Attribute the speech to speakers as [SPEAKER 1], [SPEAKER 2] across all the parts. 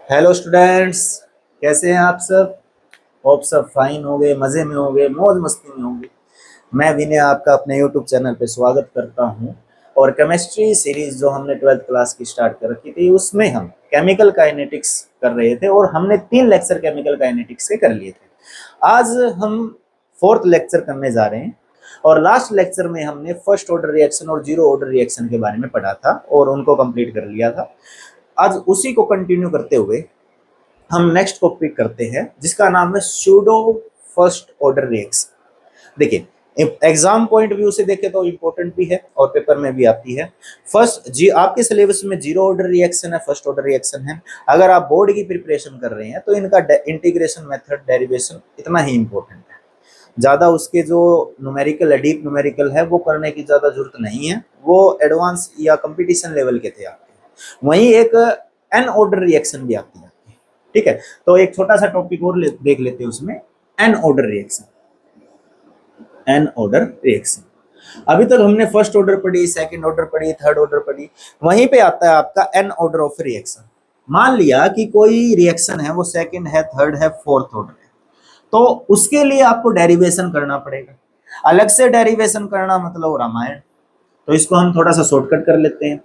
[SPEAKER 1] Hello students, कैसे हैं आप सब? होप सब फाइन होंगे, मज़े में होंगे, मौज मस्ती में होंगे। मैं विनय आपका अपने यूट्यूब चैनल पे स्वागत करता हूं। और केमिस्ट्री सीरीज जो हमने 12th क्लास की स्टार्ट कर रखी थी, उसमें हम केमिकल काइनेटिक्स कर रहे थे और हमने 3 लेक्चर केमिकल काइनेटिक्स के कर लिए थे। आज हम फोर्थ लेक्चर करने जा रहे हैं। और लास्ट लेक्चर में हमने फर्स्ट ऑर्डर रिएक्शन और जीरो ऑर्डर रिएक्शन के बारे में पढ़ा था और उनको कंप्लीट कर लिया था। आज उसी को कंटिन्यू करते हुए हम नेक्स्ट टॉपिक करते हैं, जिसका नाम है सूडो फर्स्ट ऑर्डर रिएक्शन। देखिए, एग्जाम पॉइंट व्यू से देखें तो इंपॉर्टेंट भी है और पेपर में भी आती है। फर्स्ट जी आपके सिलेबस में जीरो ऑर्डर रिएक्शन है, फर्स्ट ऑर्डर रिएक्शन है। अगर आप बोर्ड की प्रिपरेशन कर रहे हैं तो इनका इंटीग्रेशन मेथड, डेरिवेशन इतना ही इंपॉर्टेंट है। ज़्यादा उसके जो न्यूमेरिकल है, डीप न्यूमेरिकल है, वो करने की ज़्यादा जरूरत नहीं है। वो एडवांस या कंपटीशन लेवल के थे आते हैं। वहीं एक एन ऑर्डर रिएक्शन भी आती है। ठीक है, तो एक छोटा सा टॉपिक और देख लेते हैं उसमें, n order reaction. N order reaction, अभी तक हमने फर्स्ट ऑर्डर पढ़ी, सेकंड ऑर्डर पढ़ी, थर्ड ऑर्डर पढ़ी। वहीं पे आता है आपका एन ऑर्डर ऑफ रिएक्शन। मान लिया कि कोई रिएक्शन है, वो सेकंड है, थर्ड है, फोर्थ ऑर्डर है, तो उसके लिए आपको डेरिवेशन करना पड़ेगा। अलग से डेरिवेशन करना मतलब रामायण। तो इसको हम थोड़ा सा शॉर्टकट कर लेते हैं।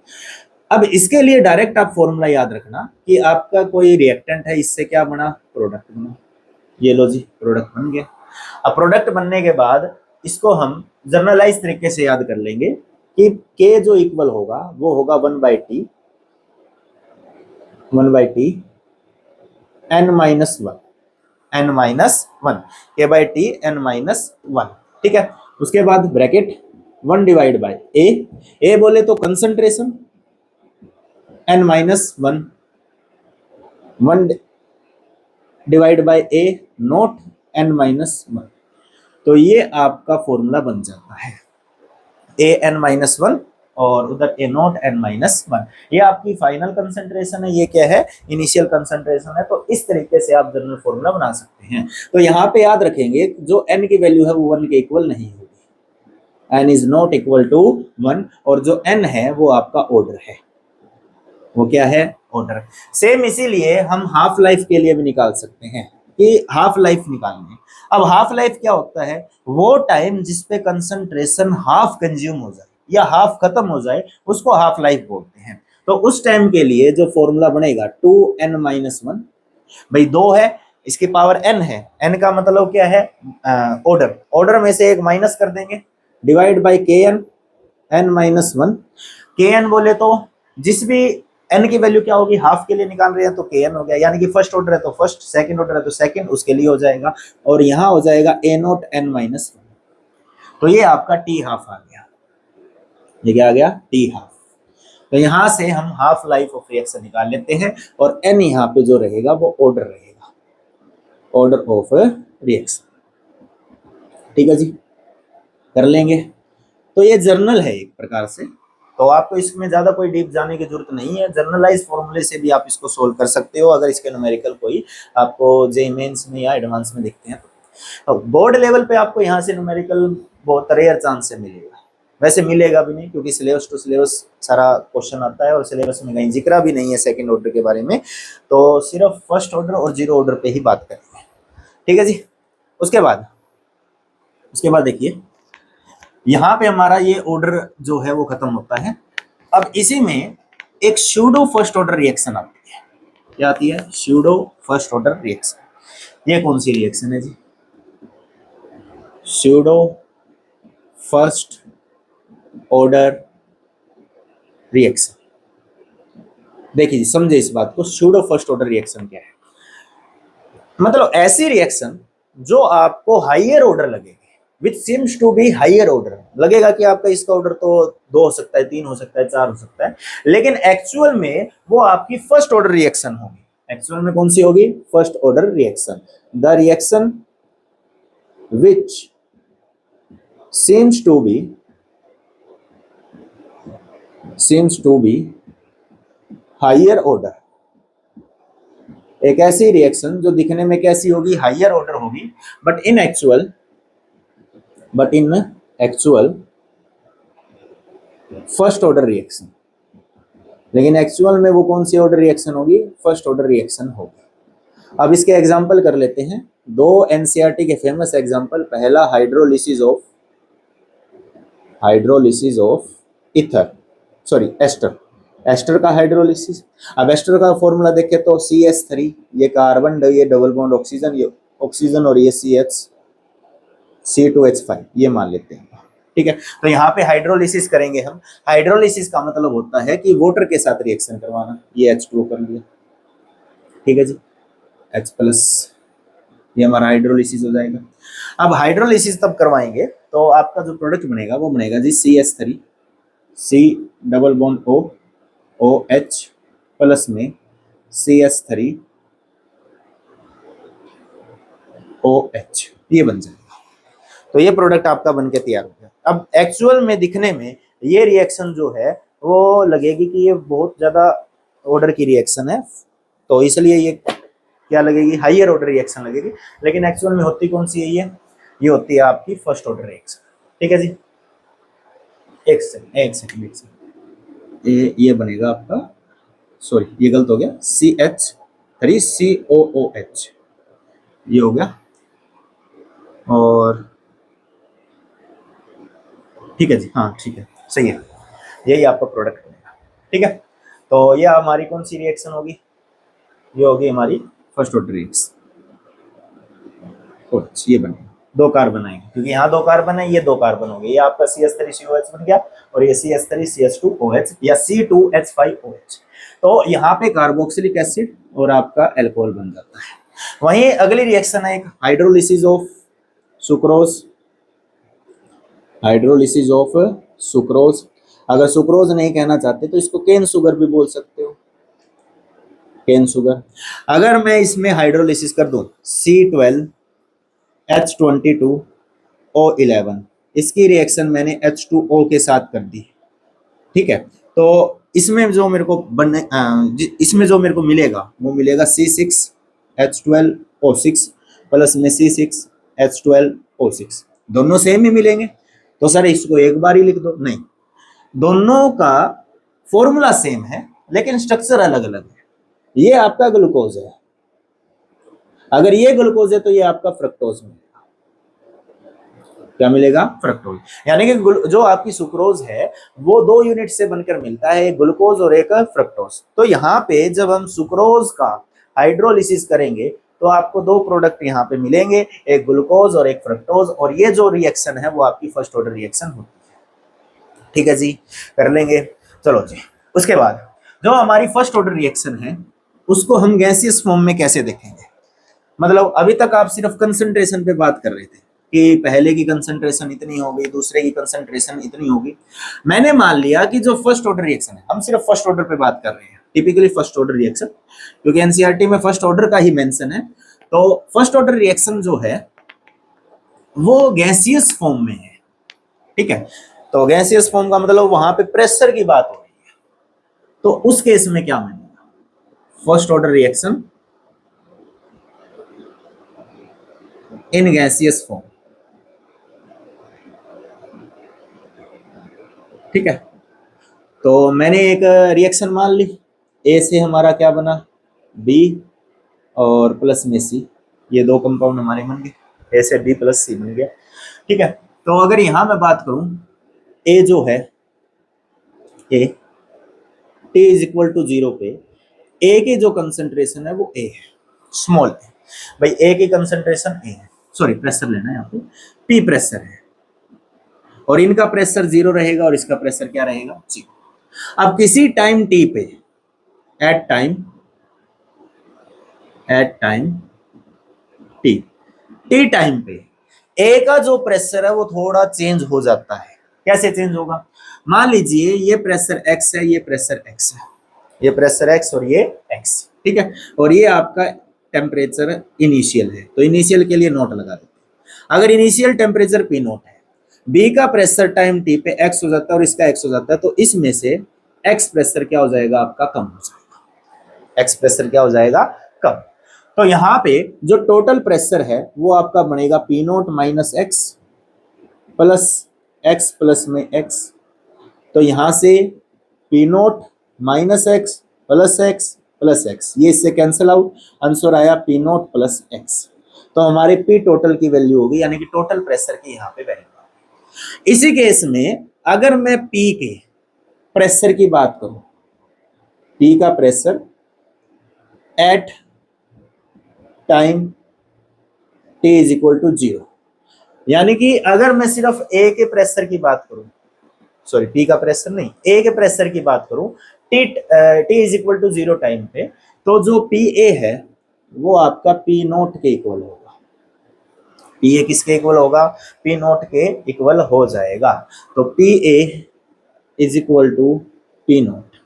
[SPEAKER 1] अब इसके लिए डायरेक्ट आप फॉर्मूला याद रखना कि आपका कोई रिएक्टेंट है, इससे क्या बना, प्रोडक्ट बना। ये लो जी, प्रोडक्ट बन गया। अब प्रोडक्ट बनने के बाद इसको हम जनरलाइज तरीके से याद कर लेंगे कि के जो इक्वल होगा वो होगा 1/T, 1/T n-1, n-1, k/T n-1। ठीक है, उसके बाद ब्रैकेट 1 डिवाइड बाय ए बोले तो concentration, n-1, 1 divide by A note n-1। तो ये आपका फॉर्मूला बन जाता है an-1 और उधर ए नोट n-1। ये आपकी फाइनल कंसंट्रेशन है, ये क्या है, इनिशियल कंसंट्रेशन है। तो इस तरीके से आप जनरल फॉर्मूला बना सकते हैं। तो यहाँ पे याद रखेंगे जो n की वैल्यू है वो 1 के इक्वल नहीं होगी, n is not equal to 1। और जो n है वो आपका ऑर्डर है। वो क्या है, ऑर्डर। सेम इसीलिए हम हाफ लाइफ के लिए भी निकाल सकते हैं कि हाफ लाइफ निकालनी है। अब हाफ लाइफ क्या होता है, वो टाइम जिसपे कंसंट्रेशन हाफ कंज्यूम हो जाए या हाफ खत्म हो जाए, उसको हाफ लाइफ बोलते हैं। तो उस टाइम के लिए जो फॉर्मूला बनेगा 2n-1, भाई 2 है, इसकी पावर n है, n का मतलब क्या है, ऑर्डर। ऑर्डर में से एक माइनस कर देंगे, डिवाइड बाई के एन, n-1। के एन बोले तो जिस भी n की वैल्यू क्या होगी, हाफ के लिए निकाल रहे हैं तो के एन हो गया, यानी कि फर्स्ट ऑर्डर है तो फर्स्ट, सेकंड ऑर्डर है तो सेकंड, उसके लिए हो जाएगा। और यहाँ हो जाएगा ए नोट n-1। तो ये आपका टी हाफ आ गया। ये क्या आ गया, टी हाफ। तो यहाँ से हम हाफ लाइफ ऑफ रिएक्शन निकाल लेते हैं और n यहाँ पे जो रहेगा वो ऑर्डर रहेगा, ऑर्डर ऑफ रिएक्शन। ठीक है जी, कर लेंगे। तो ये जर्नल है एक प्रकार से, तो आपको इसमें ज्यादा कोई डीप जाने की जरूरत नहीं है। जर्नलाइज फॉर्मूले से भी आप इसको सोल्व कर सकते हो, अगर इसके न्यूमेरिकल कोई आपको जेईई मेंस में या एडवांस में दिखते हैं तो। बोर्ड लेवल पे आपको यहाँ से न्यूमेरिकल बहुत रेयर चांस से मिलेगा, वैसे मिलेगा भी नहीं, क्योंकि सिलेबस टू सिलेबस सारा क्वेश्चन आता है और सिलेबस में कहीं जिक्र भी नहीं है सेकंड ऑर्डर के बारे में। तो सिर्फ फर्स्ट ऑर्डर और जीरो ऑर्डर पे ही बात करेंगे। ठीक है जी, उसके बाद देखिए, यहाँ पे हमारा ये ऑर्डर जो है वो खत्म होता है। अब इसी में एक सूडो फर्स्ट ऑर्डर रिएक्शन आती है। क्या आती है, सूडो फर्स्ट ऑर्डर रिएक्शन। ये कौन सी रिएक्शन है जी, सूडो फर्स्ट ऑर्डर रिएक्शन। देखिए समझे इस बात को, सूडो फर्स्ट ऑर्डर रिएक्शन क्या है, मतलब ऐसी रिएक्शन जो आपको हाइयर ऑर्डर लगेगी, which seems to be higher order. लगेगा कि आपका इसका ऑर्डर तो 2 हो सकता है, 3 हो सकता है, 4 हो सकता है, लेकिन एक्चुअल में वो आपकी फर्स्ट ऑर्डर रिएक्शन होगी। एक्चुअल में कौन सी होगी, first order reaction. The reaction which seems to be higher order. एक ऐसी रिएक्शन जो दिखने में कैसी होगी, हाइयर ऑर्डर होगी, but in actual first order reaction. लेकिन एक्चुअल में वो कौन सी ऑर्डर रिएक्शन होगी, फर्स्ट ऑर्डर रिएक्शन होगी। अब इसके एग्जाम्पल कर लेते हैं, दो एनसीईआरटी के फेमस एग्जाम्पल, पहला hydrolysis of ether, sorry ester, ester का हाइड्रोलिसिस। अब एस्टर का फॉर्मूला देखें तो CH3, ये कार्बन, ये डबल बॉन्ड ऑक्सीजन, ये ऑक्सीजन, और ये C2H5, ये मान लेते हैं। ठीक है, तो यहाँ पे हाइड्रोलिसिस करेंगे हम। हाइड्रोलिसिस का मतलब होता है कि वाटर के साथ रिएक्शन करवाना। ये H2O कर लिया, ठीक है जी, H+, ये हमारा हाइड्रोलिसिस हो जाएगा। अब हाइड्रोलिसिस तब करवाएंगे तो आपका जो प्रोडक्ट बनेगा वो बनेगा जी CH3, C double bond O, OH plus में CH3 OH, ये बन जाएगा। तो ये प्रोडक्ट आपका बनके तैयार हो गया। अब एक्चुअल में दिखने में ये रिएक्शन जो है वो लगेगी कि ये बहुत ज्यादा ऑर्डर की रिएक्शन है, तो इसलिए ये क्या लगेगी, हाइयर ऑर्डर रिएक्शन लगेगी। लेकिन एक्चुअल में होती कौन सी है ये होती है आपकी फर्स्ट ऑर्डर रिएक्शन। ठीक है जी, एक सेकंड, ये बनेगा आपका, सॉरी ये गलत हो गया, CH3COOH, ये हो गया। और ठीक है जी, हाँ ठीक है, सही है, यही आपका प्रोडक्ट बनेगा। ठीक है, तो ये हमारी कौन सी रिएक्शन होगी, ये होगी हमारी फर्स्ट ऑर्डर रिएक्शन। ये बनेगा, दो कार्बन आएंगे, क्योंकि यहाँ दो कार्बन है, ये दो कार्बन हो गए, ये आपका CH3COH बन गया, और ये CH3CH2OH या C2H5OH। तो यहाँ पे कार्बोक्सिलिक एसिड और आपका अल्कोहल बन जाता है। वहीं अगली रिएक्शन है एक hydrolysis of sucrose, hydrolysis of sucrose. अगर सुक्रोज नहीं कहना चाहते तो इसको केन शुगर भी बोल सकते हो, केन शुगर। अगर मैं इसमें हाइड्रोलिसिस कर दूं C12H22O11, इसकी रिएक्शन मैंने H2O के साथ कर दी। ठीक है, तो इसमें जो मेरे को इसमें जो मेरे को मिलेगा वो मिलेगा C6H12O6 प्लस में C6H12O6, दोनों सेम ही मिलेंगे। तो सर इसको एक बार ही लिख दो, नहीं, दोनों का फॉर्मूला सेम है लेकिन स्ट्रक्चर अलग अलग है। ये आपका ग्लूकोज है, अगर ये ग्लूकोज है तो ये आपका फ्रक्टोज मिलेगा। क्या मिलेगा, फ्रक्टोज। यानी कि जो आपकी सुक्रोज है वो दो यूनिट से बनकर मिलता है, एक ग्लूकोज और एक फ्रक्टोज। तो यहाँ पे जब हम सुक्रोज का हाइड्रोलिसिस करेंगे तो आपको दो प्रोडक्ट यहाँ पे मिलेंगे, एक ग्लूकोज और एक फ्रक्टोज, और ये जो रिएक्शन है वो आपकी फर्स्ट ऑर्डर रिएक्शन होती है। ठीक है जी, कर लेंगे, चलो जी। उसके बाद जो हमारी फर्स्ट ऑर्डर रिएक्शन है उसको हम गैसियस फॉर्म में कैसे देखेंगे। मतलब अभी तक आप सिर्फ कंसंट्रेशन पे बात कर रहे थे कि पहले की कंसंट्रेशन इतनी होगी, दूसरे की कंसंट्रेशन इतनी होगी। मैंने मान लिया कि जो फर्स्ट ऑर्डर रिएक्शन है, हम सिर्फ फर्स्ट ऑर्डर पे बात कर रहे हैं, टिपिकली फर्स्ट ऑर्डर रिएक्शन, क्योंकि एनसीईआरटी में फर्स्ट ऑर्डर का ही मेंशन है। तो फर्स्ट ऑर्डर रिएक्शन जो है वो गैसियस फॉर्म में है। ठीक है, तो गैसियस फॉर्म का मतलब वहां पे प्रेशर की बात हो रही है, तो उस केस में क्या मिलेगा, first order reaction in gaseous form. ठीक है, तो मैंने एक रिएक्शन मान ली, ए से हमारा क्या बना, बी और प्लस में सी, ये दो कंपाउंड हमारे बन गए, ए से बी प्लस सी बन गया। ठीक है, तो अगर यहां मैं बात करूं, ए जो है, A T is equal to 0 पे ए की जो कंसंट्रेशन है वो ए है, स्मॉल ए। भाई ए की कंसंट्रेशन ए है, सॉरी प्रेशर लेना है यहाँ पे, पी प्रेशर है, और इनका प्रेशर 0 रहेगा और इसका प्रेशर क्या रहेगा, 0। अब किसी टाइम टी पे, at time T, T time पे ए का जो प्रेशर है वो थोड़ा चेंज हो जाता है। कैसे चेंज होगा, मान लीजिए ये प्रेशर एक्स है, ये प्रेशर एक्स है, ये प्रेशर एक्स और ये एक्स। ठीक है, और ये आपका टेम्परेचर इनिशियल है, तो इनिशियल के लिए नोट लगा देते हैं। अगर इनिशियल टेम्परेचर पी नोट है, बी का प्रेशर टाइम टी पे एक्स हो जाता है और इसका एक्स हो जाता है, तो इसमें से एक्स प्रेशर क्या हो जाएगा आपका, कम हो जाएगा, एक्स प्रेशर क्या हो जाएगा, कम। तो यहाँ पे जो टोटल प्रेशर है वो आपका बनेगा P naught minus x plus x plus में एक्स। तो यहां से P naught minus x plus x plus x, ये इससे कैंसिल आउट, आंसर आया पी नॉट प्लस एक्स। तो हमारे पी टोटल की वैल्यू होगी, यानी कि टोटल प्रेशर की यहाँ पे वैल्यू। इसी केस में अगर मैं पी के प्रेशर की बात करूं, पी का pressure at time T is equal to zero, यानी कि अगर मैं सिर्फ ए के प्रेशर की बात करूं, सॉरी पी का प्रेशर नहीं, ए के प्रेशर की बात करूं, T is equal to zero time पे, तो जो पी ए है वो आपका पी नोट के इक्वल होगा। पी ए किसके इक्वल होगा? पी नोट के इक्वल हो जाएगा। तो P A is equal to P naught,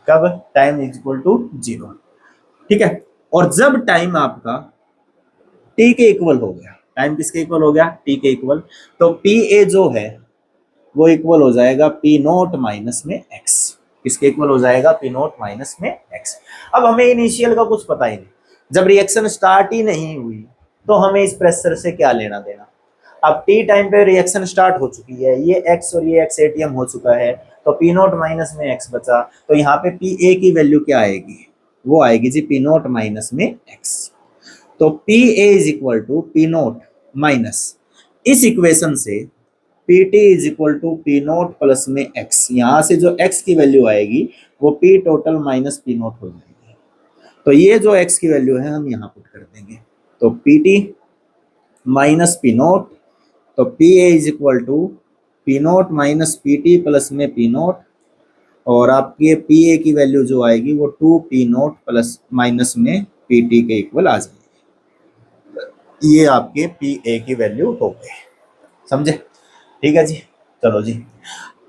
[SPEAKER 1] कब? Time is equal to zero, ठीक है। और जब टाइम आपका टी के इक्वल हो गया, टाइम किसके इक्वल हो गया? टी के इक्वल, तो पी ए जो है वो इक्वल हो जाएगा पी नोट माइनस में एक्स। किसके इक्वल हो जाएगा? पी नोट माइनस में एक्स। अब हमें इनिशियल का कुछ पता ही नहीं, जब रिएक्शन स्टार्ट ही नहीं हुई तो हमें इस प्रेशर से क्या लेना देना। अब टी टाइम पे रिएक्शन स्टार्ट हो चुकी है, ये एक्स और ये एक्स एटीएम हो चुका है, तो पी नोट माइनस में एक्स बचा, तो यहाँ पे पी ए की वैल्यू क्या आएगी? वो आएगी जी पी नोट माइनस में एक्स। तो P A is equal to P naught minus, इस इक्वेशन से P T is equal to P naught plus में एक्स, यहाँ से जो एक्स की वैल्यू आएगी वो P total minus P naught हो जाएगी। तो ये जो एक्स की वैल्यू है हम यहाँ पुट कर देंगे, तो P T minus P naught, तो P A is equal to P naught minus P T plus में पी नोट, और आपके पी ए की वैल्यू जो आएगी वो two P naught plus minus में पी टी के इक्वल आ जाएगी। ये आपके पी ए की वैल्यू हो गई, समझे? ठीक है जी, चलो जी।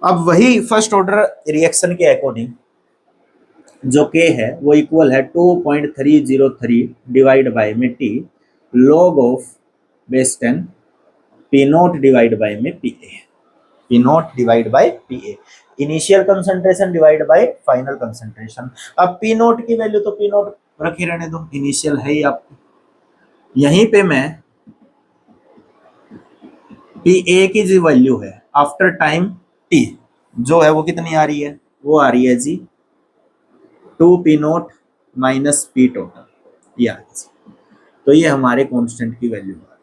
[SPEAKER 1] अब वही फर्स्ट ऑर्डर रिएक्शन के अकॉर्डिंग जो के है वो इक्वल है 2.303 डिवाइड बाय में T log of base 10 P naught divide by में P A, P naught divide by P A, initial concentration divide by final concentration. अब पी नोट की वैल्यू तो पी नोट रखी रहने दो, इनिशियल है ही आपको। यहीं पे मैं पी ए की जो वैल्यू है आफ्टर टाइम टी जो है वो कितनी आ रही है? वो आ रही है जी two P naught minus P total, ये आ गई। तो ये हमारे कांस्टेंट की वैल्यू आ गई,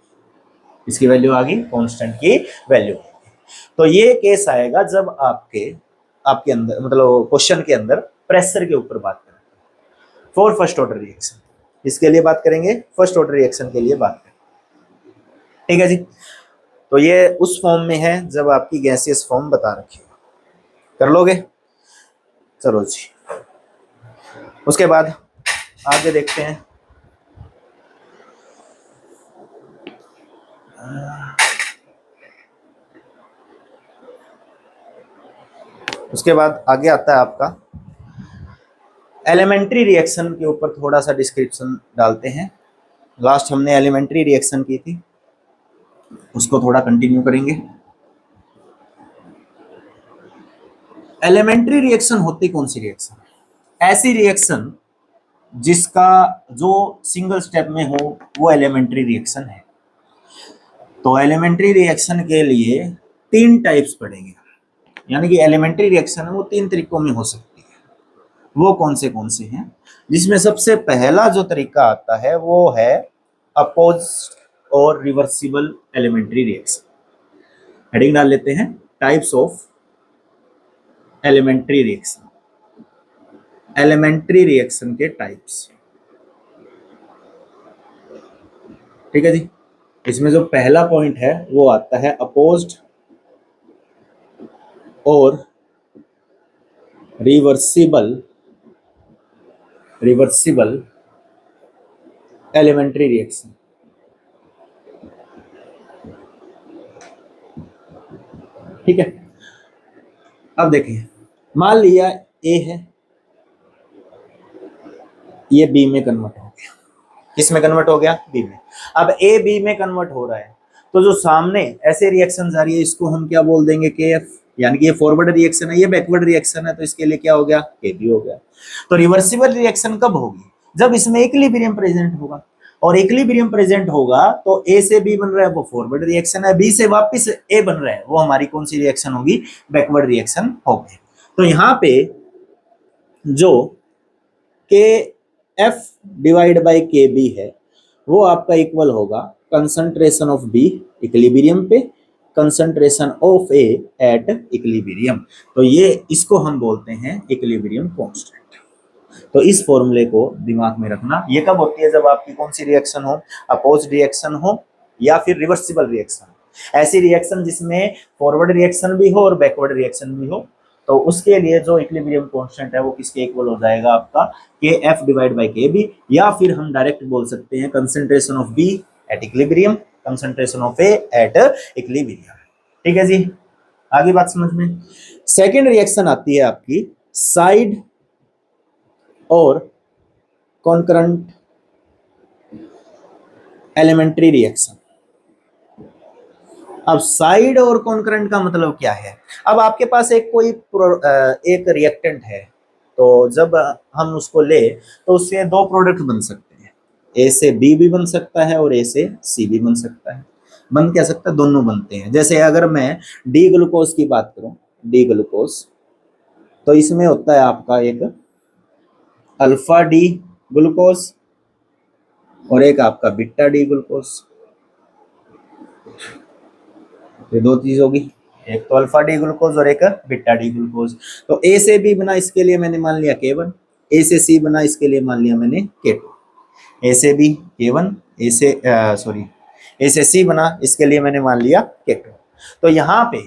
[SPEAKER 1] इसकी वैल्यू आ गई, कांस्टेंट की वैल्यू। तो ये केस आएगा जब आपके अंदर मतलब क्वेश्चन के अंदर प्रेशर के ऊपर बात करें फॉर फर्स्ट ऑर्डर रिएक्शन, इसके लिए बात करेंगे, फर्स्ट ऑर्डर रिएक्शन के लिए बात करेंगे, ठीक है जी। तो ये उस फॉर्म में है जब आपकी गैसियस फॉर्म बता रखी है, कर लोगे? चलो जी, उसके बाद आगे देखते हैं। उसके बाद आगे आता है आपका एलिमेंट्री रिएक्शन के ऊपर थोड़ा सा डिस्क्रिप्शन डालते हैं। लास्ट हमने एलिमेंट्री रिएक्शन की थी, उसको थोड़ा कंटिन्यू करेंगे। एलिमेंट्री रिएक्शन होती कौन सी रिएक्शन? ऐसी रिएक्शन जिसका जो सिंगल स्टेप में हो वो एलिमेंट्री रिएक्शन है। तो एलिमेंट्री रिएक्शन के लिए तीन टाइप्स पड़ेंगे, यानी कि एलिमेंट्री रिएक्शन है वो तीन तरीकों में हो सकती है। वो कौन से हैं? जिसमें सबसे पहला जो तरीका आता है वो है अपोजिट और रिवर्सिबल एलिमेंट्री रिएक्शन। हेडिंग डाल लेते हैं, types of elementary reaction, elementary reaction के टाइप्स, ठीक है जी। इसमें जो पहला पॉइंट है वो आता है अपोज्ड और रिवर्सिबल एलिमेंट्री रिएक्शन, ठीक है। अब देखिए, मान लिया ए है, ये बी में कन्वर्ट हो गया। किस में कन्वर्ट हो गया? बी में। अब ए बी में कन्वर्ट हो रहा है, तो जो सामने ऐसे रिएक्शन आ रही है इसको हम क्या बोल देंगे? के एफ, यानी कि ये फॉरवर्ड रिएक्शन है, ये बैकवर्ड रिएक्शन है, तो इसके लिए क्या हो गया? के बी हो गया। तो रिवर्सिबल रिएक्शन कब होगी? जब इसमें इक्विलिब्रियम प्रेजेंट होगा, और इक्विलिब्रियम प्रेजेंट होगा तो ए से बी बन रहा है वो फॉरवर्ड रिएक्शन है, बी से वापस ए बन रहा है वो हमारी कौन सी रिएक्शन होगी? बैकवर्ड रिएक्शन होगी। तो यहाँ पे जो के F divide by K B है वो आपका इक्वल होगा कंसंट्रेशन ऑफ बी इक्विलिब्रियम पे, concentration of A at equilibrium. तो ये इसको हम बोलते हैं इक्विलिब्रियम कांस्टेंट। तो इस फॉर्मूले को दिमाग में रखना। ये कब होती है? जब आपकी कौन सी रिएक्शन हो? अपोज रिएक्शन हो या फिर रिवर्सिबल रिएक्शन। ऐसी रिएक्शन जिसमें फॉरवर्ड रिएक्शन भी हो और बैकवर्ड रिएक्शन भी हो, तो उसके लिए जो इक्विलिब्रियम कांस्टेंट है वो किसके इक्वल हो जाएगा? आपका K F divide by K B, या फिर हम डायरेक्ट बोल सकते हैं concentration of B at equilibrium, concentration of A at equilibrium. ठीक है जी, आगे बात समझ में। सेकेंड रिएक्शन आती है आपकी साइड और कॉन्करेंट एलिमेंट्री रिएक्शन। अब साइड और कॉन्करेंट का मतलब क्या है? अब आपके पास एक रिएक्टेंट है, तो जब हम उसको ले तो उससे दो प्रोडक्ट बन सकते हैं। ए से बी भी बन सकता है और ए से सी भी बन सकता है। बन क्या सकता है? दोनों बनते हैं। जैसे अगर मैं डी ग्लूकोज की बात करूं, डी ग्लूकोज, तो इसमें होता है आपका एक अल्फा डी ग्लूकोज और एक आपका बीटा डी ग्लूकोज। ये दो चीज होगी, एक तो अल्फा डी ग्लूकोज और एक बीटा डी ग्लूकोज। तो ए से बी बना, इसके लिए मैंने मान लिया K1। ए से सी बना, इसके लिए मान लिया मैंने K2। ए से बी K1, ए से सी बना, इसके लिए मैंने मान लिया K2। तो यहाँ पे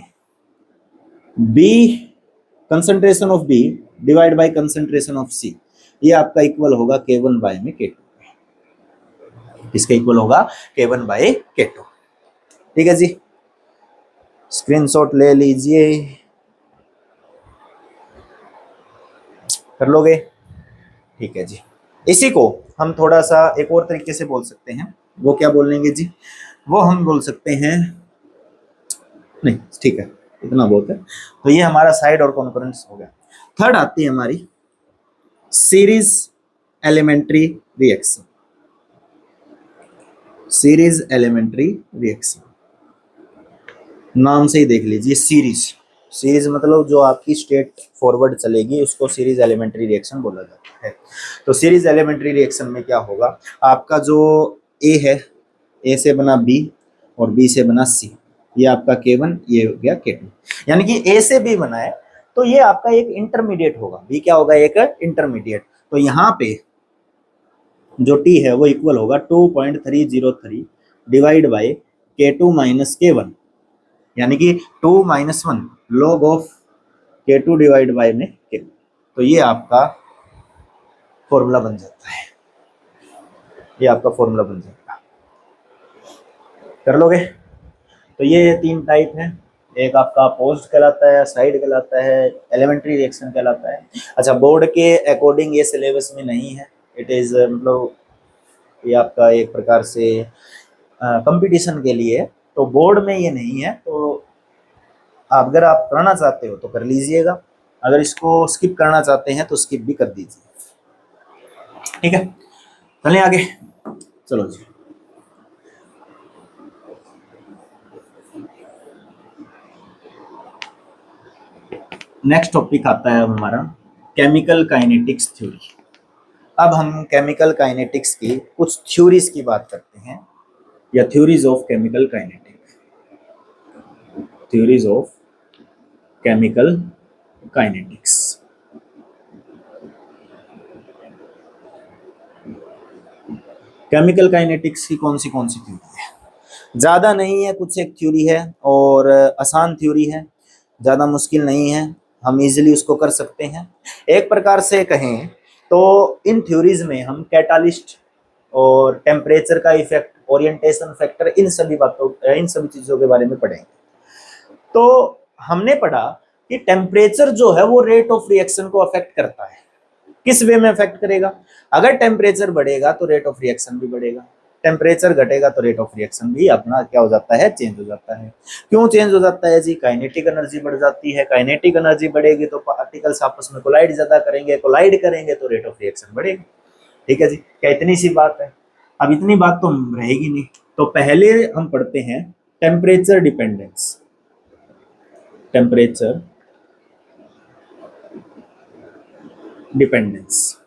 [SPEAKER 1] B concentration of B divide by concentration of C, ये आपका इक्वल होगा K1 बाय में K2। इसका इक्वल होगा K1 बाय K2। ठीक है जी, स्क्रीनशॉट ले लीजिए, कर लोगे? ठीक है जी। इसी को हम थोड़ा सा एक और तरीके से बोल सकते हैं। वो क्या बोलेंगे जी? वो हम बोल सकते हैं, नहीं ठीक है, इतना बहुत है। तो ये हमारा साइड और कॉन्करेंस हो गया। थर्ड आती है हमारी series elementary reaction. Series elementary reaction नाम से ही देख लीजिए, सीरीज। सीरीज मतलब जो आपकी स्टेट फॉरवर्ड चलेगी उसको सीरीज एलिमेंट्री रिएक्शन बोला जाता है। तो सीरीज एलिमेंट्री रिएक्शन में क्या होगा? आपका जो ए है, ए से बना बी और बी से बना सी, ये आपका K1, ये हो गया K2। यानी कि ए से बी बना है तो ये आपका एक इंटरमीडिएट होगा। बी क्या होगा? एक इंटरमीडिएट। तो यहाँ पे जो टी है वो इक्वल होगा 2.303 divide by K2 minus K1, यानी कि 2 minus 1 log of K2 divide by में K1। तो ये आपका फॉर्मूला बन जाता है, ये आपका फॉर्मूला बन जाएगा। कर लोगे? तो ये तीन टाइप है, एक आपका अपोज्ड कहलाता है, साइड कहलाता है, एलिमेंट्री रिएक्शन कहलाता है। अच्छा, बोर्ड के अकॉर्डिंग ये सिलेबस में नहीं है, इट इज मतलब ये आपका एक प्रकार से कंपटीशन के लिए, तो बोर्ड में ये नहीं है। तो अगर आप करना चाहते हो तो कर लीजिएगा, अगर इसको स्किप करना चाहते हैं तो स्किप भी कर दीजिए। ठीक है, चलिए आगे, चलो जी। नेक्स्ट टॉपिक आता है हमारा केमिकल काइनेटिक्स थ्योरी। अब हम केमिकल काइनेटिक्स की कुछ थ्योरीज की बात करते हैं, या theories of chemical kinetics. Theories of chemical kinetics. Chemical kinetics की कौन सी थ्योरी है? ज़्यादा नहीं है, कुछ एक थ्योरी है और आसान थ्योरी है, ज़्यादा मुश्किल नहीं है, हम इजीली उसको कर सकते हैं। एक प्रकार से कहें तो इन थ्योरीज में हम कैटालिस्ट और टेम्परेचर का इफेक्ट, ओरिएंटेशन फैक्टर, इन सभी चीज़ों के बारे में पढ़ेंगे। तो हमने पढ़ा कि टेम्परेचर जो है वो रेट ऑफ रिएक्शन को अफेक्ट करता है। किस वे में अफेक्ट करेगा? अगर टेम्परेचर बढ़ेगा तो रेट ऑफ रिएक्शन भी बढ़ेगा, टेम्परेचर घटेगा तो रेट ऑफ रिएक्शन भी अपना क्या हो जाता है? चेंज हो जाता है। क्यों चेंज हो जाता है जी? काइनेटिक एनर्जी बढ़ जाती है, काइनेटिक एनर्जी बढ़ेगी तो पार्टिकल्स आपस में कोलाइड ज्यादा करेंगे, कोलाइड करेंगे तो रेट ऑफ रिएक्शन बढ़ेगी। ठीक है जी, क्या इतनी सी बात है? अब इतनी बात तो रहेगी नहीं, तो पहले हम पढ़ते हैं टेम्परेचर डिपेंडेंस। Temperature dependence.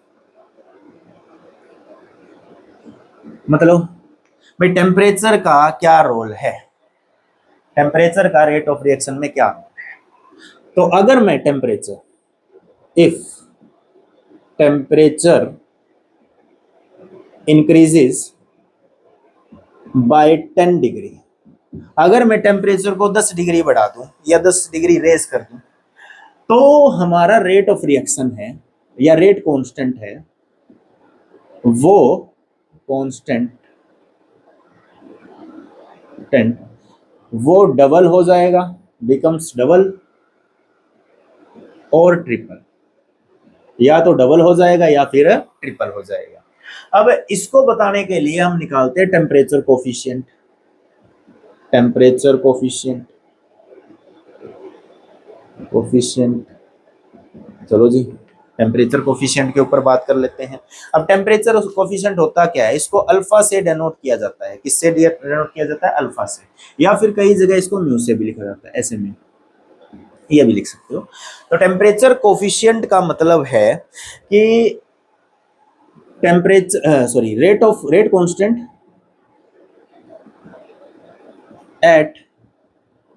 [SPEAKER 1] मतलब भाई टेम्परेचर का क्या रोल है, टेम्परेचर का रेट ऑफ रिएक्शन में क्या रोल है। तो अगर मैं temperature, if temperature increases by 10 degree, अगर मैं टेम्परेचर को 10 डिग्री बढ़ा दूं या 10 डिग्री रेज कर दूं, तो हमारा रेट ऑफ रिएक्शन है या रेट कांस्टेंट है, वो कांस्टेंट वो डबल हो जाएगा, बिकम्स डबल और ट्रिपल, या तो डबल हो जाएगा या फिर ट्रिपल हो जाएगा। अब इसको बताने के लिए हम निकालते हैं temperature coefficient. Temperature coefficient, coefficient, चलो जी टेम्परेचर कोफिशिएंट के ऊपर बात कर लेते हैं। अब टेम्परेचर कोफिशिएंट होता क्या है, इसको अल्फा से डेनोट किया जाता है। किससे डेनोट किया जाता है, अल्फा से, या फिर कई जगह इसको म्यू से भी लिखा जाता है, ऐसे में ये भी लिख सकते हो। तो टेम्परेचर कोफिशिएंट का मतलब है कि temperature rate constant at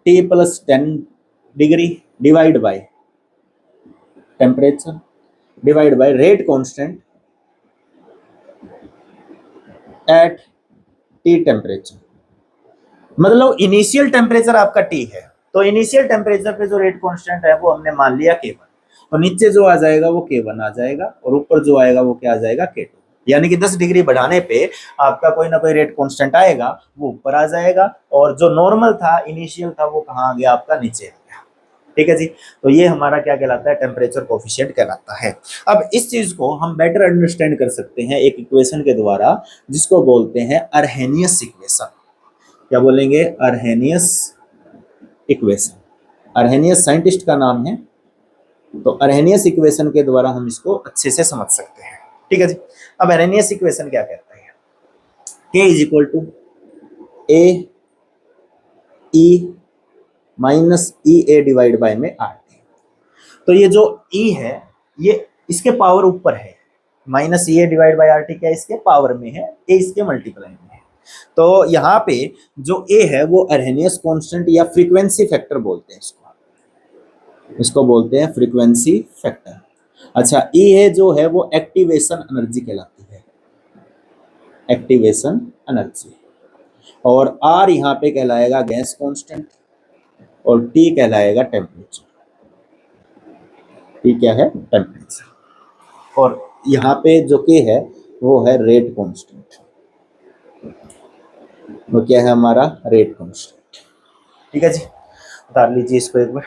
[SPEAKER 1] T plus 10 degree divide by temperature divide by rate constant at T temperature. मतलब इनिशियल टेम्परेचर आपका टी है, तो इनिशियल टेम्परेचर पे जो रेट कांस्टेंट है वो हमने मान लिया K1, तो नीचे जो आ जाएगा वो K1 आ जाएगा और ऊपर जो आएगा वो क्या आ जाएगा, K2। यानी कि 10 डिग्री बढ़ाने पे आपका कोई ना कोई रेट कांस्टेंट आएगा, वो ऊपर आ जाएगा, और जो नॉर्मल था इनिशियल था वो कहाँ आ गया, आपका नीचे आ गया। ठीक है जी, तो ये हमारा क्या कहलाता है, टेम्परेचर कोफिशिएंट कहलाता है। अब इस चीज को हम बेटर अंडरस्टैंड कर सकते हैं एक इक्वेशन के द्वारा, जिसको बोलते हैं अर्हेनियस इक्वेशन। क्या बोलेंगे, अर्हेनियस इक्वेशन। अर्हेनियस साइंटिस्ट का नाम है, तो अर्हेनियस इक्वेशन के द्वारा हम इसको अच्छे से समझ सकते हैं। ठीक है जी, अब अर्हेनियस इक्वेशन क्या कहता है, K is equal to A E minus E A divide by में आर टी। तो ये जो ई है ये इसके पावर ऊपर है, minus E A divide bye R T क्या इसके पावर में है, ए इसके मल्टीप्लाई में है। तो यहाँ पे जो ए है वो अर्हेनियस कांस्टेंट या फ्रीक्वेंसी फैक्टर बोलते हैं इसको, इसको बोलते हैं फ्रीक्वेंसी फैक्टर। अच्छा, ई है जो है वो एक्टिवेशन एनर्जी कहलाती है, एक्टिवेशन एनर्जी। और आर यहाँ पे कहलाएगा गैस कांस्टेंट, और टी कहलाएगा टेम्परेचर। टी क्या है, टेम्परेचर। और यहाँ पे जो के है वो है रेट कांस्टेंट, वो क्या है हमारा, रेट कांस्टेंट। ठीक है जी, उतार लीजिए इसको एक बार,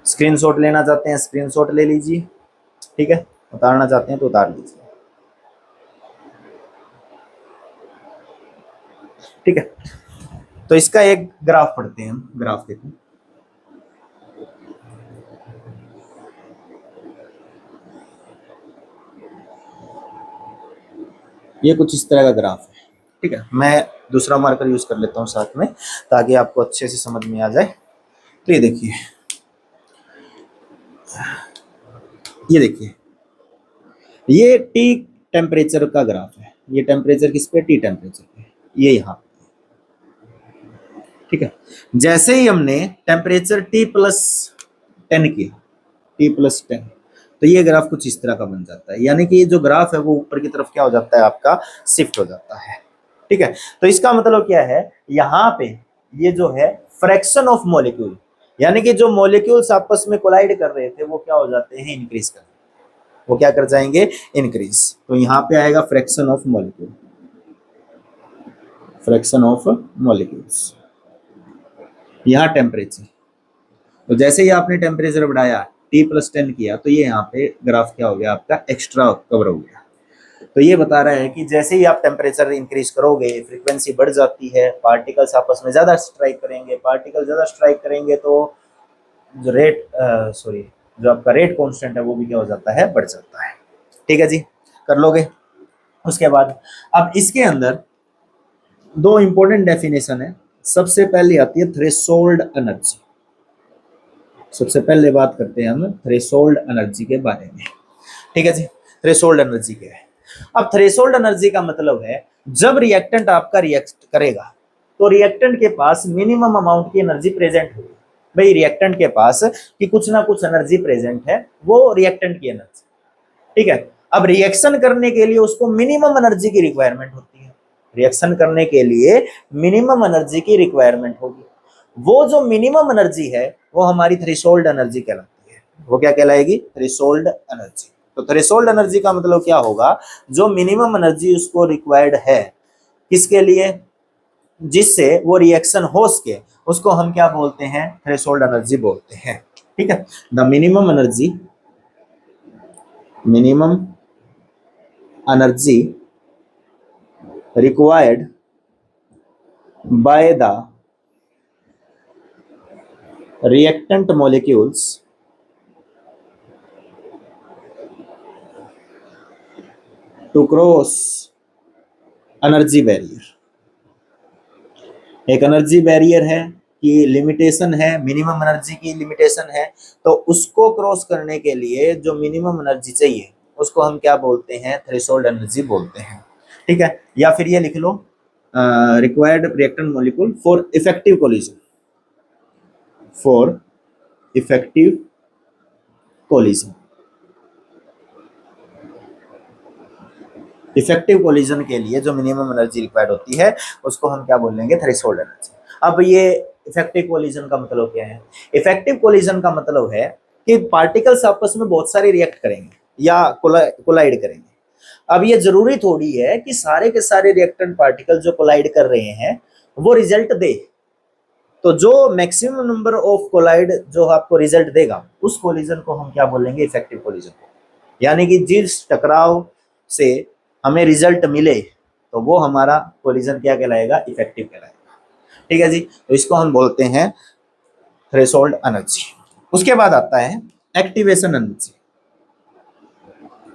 [SPEAKER 1] स्क्रीनशॉट लेना चाहते हैं स्क्रीनशॉट ले लीजिए, ठीक है, उतारना चाहते हैं तो उतार लीजिए। ठीक है, तो इसका एक ग्राफ पढ़ते हैं हम, ग्राफ देखो। ये कुछ इस तरह का ग्राफ है। ठीक है, मैं दूसरा मार्कर यूज कर लेता हूँ साथ में, ताकि आपको अच्छे से समझ में आ जाए। तो ये देखिए, ये देखिए, ये टी टेम्परेचर का ग्राफ है। ये टेम्परेचर किस पे, टी टेम्परेचर पे, ये यहाँ। ठीक है, जैसे ही हमने टेम्परेचर टी प्लस 10 किया, टी प्लस 10, तो ये ग्राफ कुछ इस तरह का बन जाता है। यानी कि ये जो ग्राफ है वो ऊपर की तरफ क्या हो जाता है, आपका शिफ्ट हो जाता है। ठीक है, तो इसका मतलब क्या है, यहाँ पे ये जो है फ्रैक्शन ऑफ मॉलिक्यूल, यानी कि जो मॉलिक्यूल्स आपस में कोलाइड कर रहे थे वो क्या हो जाते हैं, इंक्रीज कर, वो क्या कर जाएंगे, इंक्रीज। तो यहाँ पे आएगा fraction of molecule, fraction of molecules. यहाँ टेम्परेचर, तो जैसे ही आपने टेम्परेचर बढ़ाया, टी प्लस 10 किया, तो ये यहाँ पे ग्राफ क्या हो गया, आपका एक्स्ट्रा कवर हो गया। तो ये बता रहा है कि जैसे ही आप टेम्परेचर इंक्रीज करोगे, फ्रीक्वेंसी बढ़ जाती है, पार्टिकल्स आपस में ज्यादा स्ट्राइक करेंगे, पार्टिकल ज्यादा स्ट्राइक करेंगे तो जो जो आपका रेट कांस्टेंट है वो भी क्या हो जाता है, बढ़ जाता है। ठीक है जी, कर लोगे। उसके बाद अब इसके अंदर दो इंपॉर्टेंट डेफिनेशन है। सबसे पहले आती है थ्रेशोल्ड एनर्जी। सबसे पहले बात करते हैं हम थ्रेशोल्ड एनर्जी के बारे में। ठीक है जी। थ्रेशोल्ड एनर्जी क्या है? अब थ्रेशोल्ड एनर्जी का मतलब है जब रिएक्टेंट आपका रिएक्ट करेगा तो रिएक्टेंट के पास मिनिमम अमाउंट की एनर्जी प्रेजेंट होगी। भाई रिएक्टेंट के पास कि कुछ ना कुछ एनर्जी प्रेजेंट है, वो रिएक्टेंट की एनर्जी, ठीक है। अब रिएक्शन करने के लिए उसको मिनिमम एनर्जी की रिक्वायरमेंट होती है, रिएक्शन करने के लिए मिनिमम एनर्जी की रिक्वायरमेंट होगी। वो जो मिनिमम एनर्जी है वो हमारी थ्रेशोल्ड एनर्जी कहलाती है। वो क्या कहलाएगी? Threshold energy. तो थ्रेशोल्ड एनर्जी का मतलब क्या होगा? जो मिनिमम एनर्जी उसको रिक्वायर्ड है किसके लिए, जिससे वो रिएक्शन हो सके, उसको हम क्या बोलते हैं? थ्रेशोल्ड एनर्जी बोलते हैं, ठीक है। The minimum energy, minimum energy required by the reactant molecules to cross energy barrier. एक एनर्जी बैरियर है कि लिमिटेशन है, मिनिमम एनर्जी की लिमिटेशन है, तो उसको क्रॉस करने के लिए जो मिनिमम एनर्जी चाहिए उसको हम क्या बोलते हैं? थ्रेशोल्ड एनर्जी बोलते हैं, ठीक है। या फिर ये लिख लो required reactant molecule for effective collision, for effective collision. Effective collision के लिए जो मिनिमम एनर्जी रिक्वायर्ड होती है उसको हम क्या बोलेंगे? Threshold energy. अब ये इफेक्टिव कोलिजन का मतलब क्या है? इफेक्टिव कोलिजन का मतलब है कि पार्टिकल्स आपस में बहुत सारे रिएक्ट करेंगे या कोलाइड करेंगे। अब ये जरूरी थोड़ी है कि सारे के सारे रिएक्टेंट पार्टिकल जो कोलाइड कर रहे हैं वो रिजल्ट दे। तो जो मैक्सिमम नंबर ऑफ कोलाइड जो आपको रिजल्ट देगा उस कोलिजन को हम क्या बोलेंगे? इफेक्टिव कोलिजन को। यानी कि जिस टकराव से हमें रिजल्ट मिले तो वो हमारा कोलिजन क्या कहलाएगा? इफेक्टिव कहलाएगा, ठीक है जी। तो इसको हम बोलते हैं थ्रेशोल्ड एनर्जी। उसके बाद आता है एक्टिवेशन एनर्जी।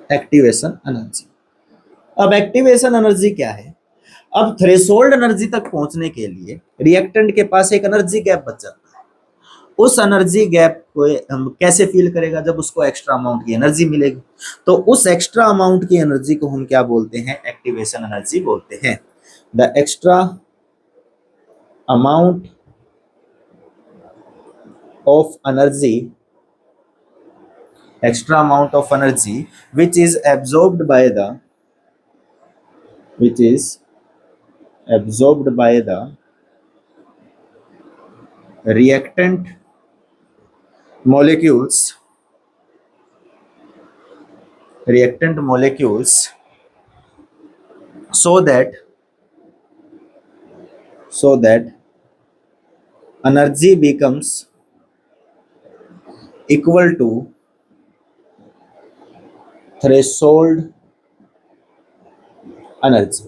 [SPEAKER 1] Activation energy. अब एक्टिवेशन एनर्जी क्या है? अब थ्रेशोल्ड एनर्जी तक पहुंचने के लिए रिएक्टेंट के पास एक एनर्जी गैप बच जाता है। उस एनर्जी गैप को हम कैसे फील करेगा? जब उसको एक्स्ट्रा अमाउंट की एनर्जी मिलेगी। तो उस एक्स्ट्रा अमाउंट की एनर्जी को हम क्या बोलते हैं? एक्टिवेशन एनर्जी बोलते हैं। The extra amount of energy, extra amount of energy which is absorbed by the, which is absorbed by the reactant molecules, reactant molecules, so that energy becomes equal to threshold energy.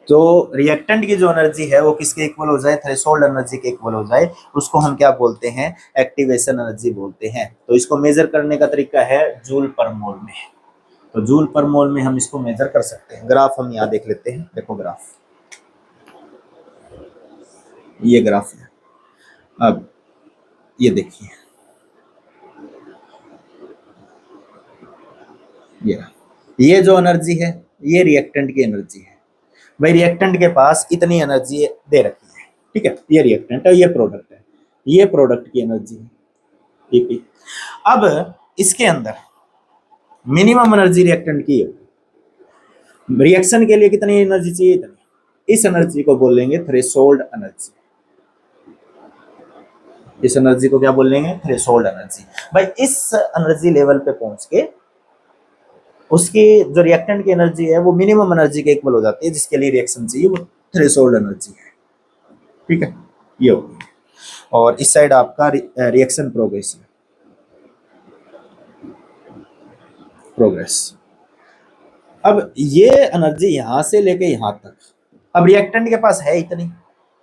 [SPEAKER 1] तो reactant की जो energy है वो किसके equal हो जाए? Threshold energy के equal हो जाए, उसको हम क्या बोलते हैं? एक्टिवेशन एनर्जी बोलते हैं। तो इसको मेजर करने का तरीका है जूल पर मोल में। तो जूल पर मोल में हम इसको मेजर कर सकते हैं। ग्राफ हम यहाँ देख लेते हैं। देखो ग्राफ, ये ग्राफ है। अब ये देखिए, ये जो एनर्जी है ये रिएक्टेंट की एनर्जी है। भाई रिएक्टेंट के पास इतनी एनर्जी दे रखी है, ठीक है। ये रिएक्टेंट है, ये प्रोडक्ट है, ये प्रोडक्ट की एनर्जी है, ठीक है। अब इसके अंदर मिनिमम एनर्जी रिएक्टेंट की है, रिएक्शन के लिए कितनी एनर्जी चाहिए? इतनी। इस एनर्जी को बोलेंगे थ्रेशोल्ड एनर्जी। इस एनर्जी को क्या बोलेंगे? Threshold energy. भाई इस एनर्जी लेवल पे पहुंच के उसकी जो रिएक्टेंट की एनर्जी है वो मिनिमम एनर्जी के इक्वल हो जाती है, जिसके लिए रिएक्शन चाहिए वो थ्रेशोल्ड एनर्जी है, ठीक है। ये हो गया। और इस साइड आपका रिएक्शन प्रोग्रेस है, प्रोग्रेस। अब ये एनर्जी यहां से लेके यहां तक, अब रिएक्टेंट के पास है इतनी,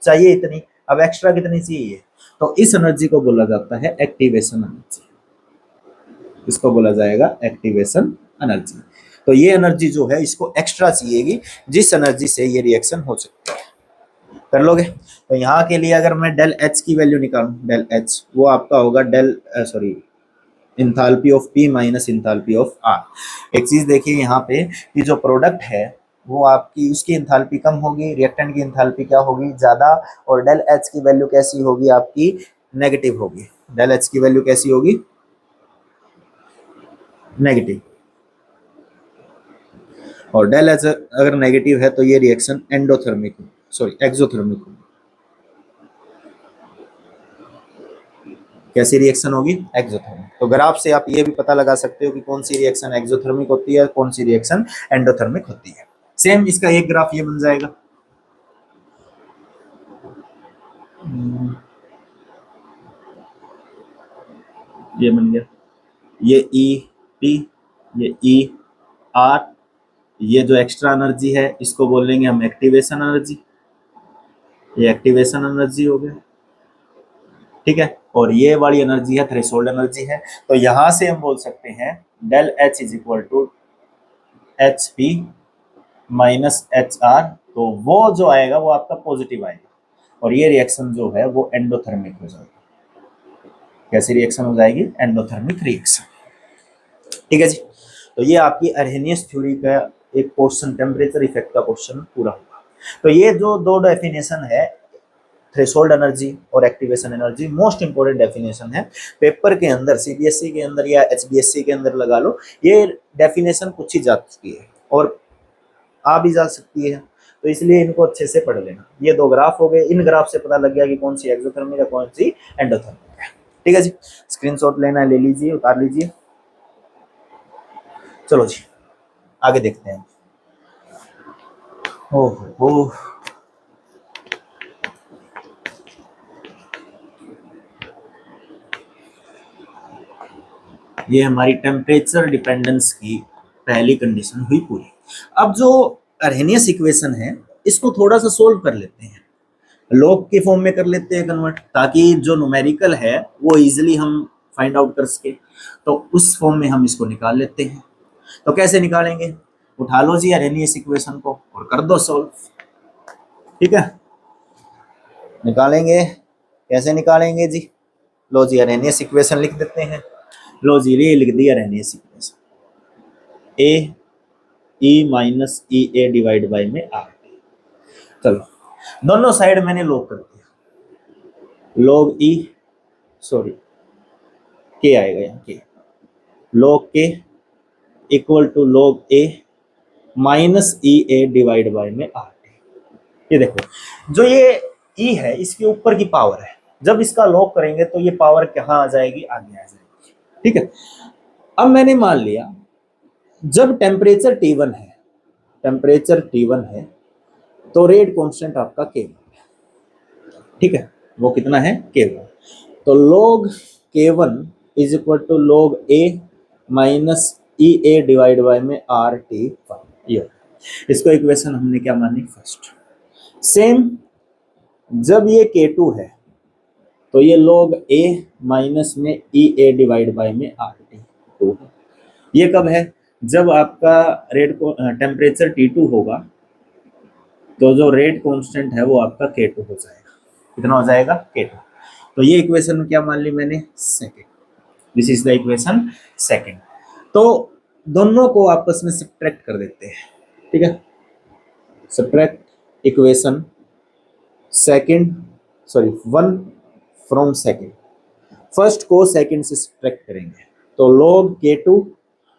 [SPEAKER 1] चाहिए इतनी, अब एक्स्ट्रा कितनी चाहिए? तो इस एनर्जी को बोला जाता है एक्टिवेशन एनर्जी। इसको बोला जाएगा एक्टिवेशन एनर्जी। तो ये एनर्जी जो है इसको एक्स्ट्रा चाहिएगी, जिस एनर्जी से ये रिएक्शन हो सकती है। कर लोगे? तो यहाँ के लिए अगर मैं डेल एच की वैल्यू निकालूं, डेल एच वो आपका होगा del sorry enthalpy of P minus enthalpy of R. एक चीज देखिए यहाँ पे कि जो प्रोडक्ट है वो आपकी उसकी इंथाल्पी कम होगी, रिएक्टेंट की इंथाल्पी क्या होगी, ज्यादा, और डेल एच की वैल्यू कैसी होगी आपकी, नेगेटिव होगी। डेल एच की वैल्यू कैसी होगी, नेगेटिव। और डेल एच अगर नेगेटिव है तो ये रिएक्शन एंडोथर्मिक, सॉरी एक्सोथर्मिक होगी। कैसी रिएक्शन होगी, एक्सोथर्मिक। तो ग्राफ से आप ये भी पता लगा सकते हो कि कौन सी रिएक्शन एक्सोथर्मिक होती है, कौन सी रिएक्शन एंडोथर्मिक होती है। सेम इसका एक ग्राफ ये बन जाएगा, ये बन गया, ये ई पी, ये ई आर, ये जो एक्स्ट्रा एनर्जी है इसको बोल लेंगे हम एक्टिवेशन एनर्जी, ये एक्टिवेशन एनर्जी हो गया, ठीक है। और ये वाली एनर्जी है थ्रेशोल्ड एनर्जी है। तो यहां से हम बोल सकते हैं del H is equal to H P minus H R. तो वो जो आएगा वो आपका पॉजिटिव आएगा, और ये रिएक्शन जो है वो एंडोथर्मिक हो जाएगी। कैसी रिएक्शन हो जाएगी, एंडोथर्मिक रिएक्शन, ठीक है जी। तो ये आपकी अर्हेनियस थ्योरी का एक क्वेश्चन, टेम्परेचर इफेक्ट का क्वेश्चन पूरा हुआ। तो ये जो दो डेफिनेशन है, थ्रेशोल्ड एनर्जी और activation energy, most important definition है। पेपर के अंदर सीबीएसई के अंदर या एचबीएसई के अंदर लगा लो, ये डेफिनेशन पूछी ही जा चुकी है और आ भी जा सकती है, तो इसलिए इनको अच्छे से पढ़ लेना। ये दो ग्राफ हो गए, इन ग्राफ से पता लग गया कि कौन सी एक्सोथर्मिक है कौन सी एंडोथर्मिक है, ठीक है जी। स्क्रीनशॉट लेना है ले लीजिए, उतार लीजिए। चलो जी आगे देखते हैं। ओह ये हमारी टेम्परेचर डिपेंडेंस की पहली कंडीशन हुई पूरी। अब जो अर्हेनियस इक्वेशन है इसको थोड़ा सा सोल्व कर लेते हैं, लॉग के फॉर्म में कर लेते हैं कन्वर्ट, ताकि जो न्यूमेरिकल है वो इजीली हम फाइंड आउट कर सके। तो उस फॉर्म में हम इसको निकाल लेते हैं। तो कैसे निकालेंगे, उठा लो जी अर्हेनियस इक्वेशन को और कर दो सोल्व, ठीक है। निकालेंगे, कैसे निकालेंगे जी, लो जी अर्हेनियस इक्वेशन लिख देते हैं। लो जी ये लिख दिया Arrhenius equation, A E minus E A divide by में आर। चलो दोनों साइड मैंने लॉग कर दिया, लॉग ई, सॉरी के आएगा यहाँ के, log K equal to log A minus E A divide by में आर टी। ये देखो जो ये ई है इसके ऊपर की पावर है, जब इसका लॉग करेंगे तो ये पावर कहाँ आ जाएगी, आगे आ जाएगी, ठीक है। अब मैंने मान लिया जब टेम्परेचर T1 है, टेम्परेचर T1 है तो रेट कांस्टेंट आपका K1 है, ठीक है। वो कितना है, K1। तो log K1 is equal to log A minus E A divide by में आर टी, ये इसको इक्वेशन हमने क्या मानी, फर्स्ट। सेम जब ये K2 है तो ये log A माइनस में ई ए डिवाइड बाय में आर टी 2 है। ये कब है, जब आपका रेट को टेम्परेचर T2 होगा तो जो रेट कांस्टेंट है वो आपका K2 हो जाएगा। कितना हो जाएगा, K2। तो ये इक्वेशन क्या मान ली मैंने, second. This is the equation second. तो दोनों को आपस में सब्ट्रैक्ट कर देते हैं, ठीक है। Subtract equation second, sorry one from second, first को सेकंड से सब्ट्रैक्ट करेंगे। तो log K2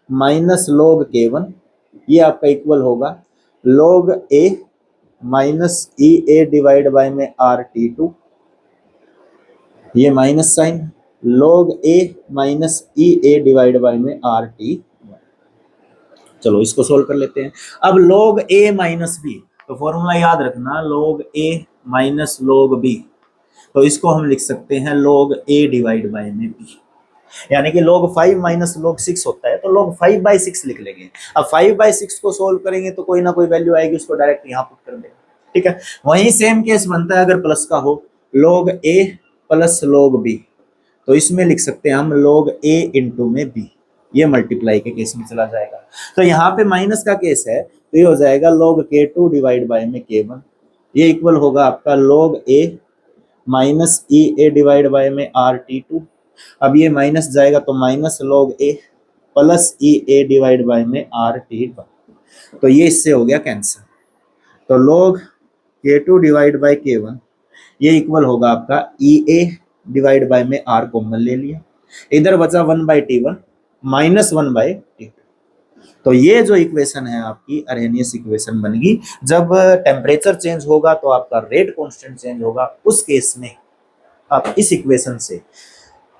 [SPEAKER 1] minus log K1 ये आपका इक्वल होगा log A minus E A divide by में आर टी 2, ये minus sign, log A minus E A divide by में आर टी। चलो इसको सोल्व कर लेते हैं। अब log A माइनस बी, तो फॉर्मूला याद रखना log A minus log B, तो इसको हम लिख सकते हैं log A डिवाइड बाय में B, यानी कि log 5 माइनस log 6 होता है तो log 5 बाई 6 लिख लेंगे। अब 5 बाई 6 को सोल्व करेंगे तो कोई ना कोई वैल्यू आएगी, उसको डायरेक्ट यहाँ पुट कर देंगे, ठीक है। वहीं सेम केस बनता है अगर प्लस का हो, log A plus log B, तो इसमें लिख सकते हैं हम log A इंटू में B, ये मल्टीप्लाई के केस में चला जाएगा। तो यहाँ पे माइनस का केस है तो ये हो जाएगा log K2 डिवाइड बाय में K1, ये इक्वल होगा आपका log A minus E A divide by में आर टी 2, अब ये माइनस जाएगा तो minus log A plus E A divide by में आर टी, तो ये इससे हो गया कैंसिल। तो log K2 divide by K1 ये इक्वल होगा आपका ई ए डिवाइड बाय में आर कॉमन ले लिया, इधर बचा 1/T1 माइनस 1/T2। तो ये जो इक्वेशन है आपकी अरहेनियस इक्वेशन बनेगी। जब टेम्परेचर चेंज होगा तो आपका रेट कांस्टेंट चेंज होगा, उस केस में आप इस इक्वेशन से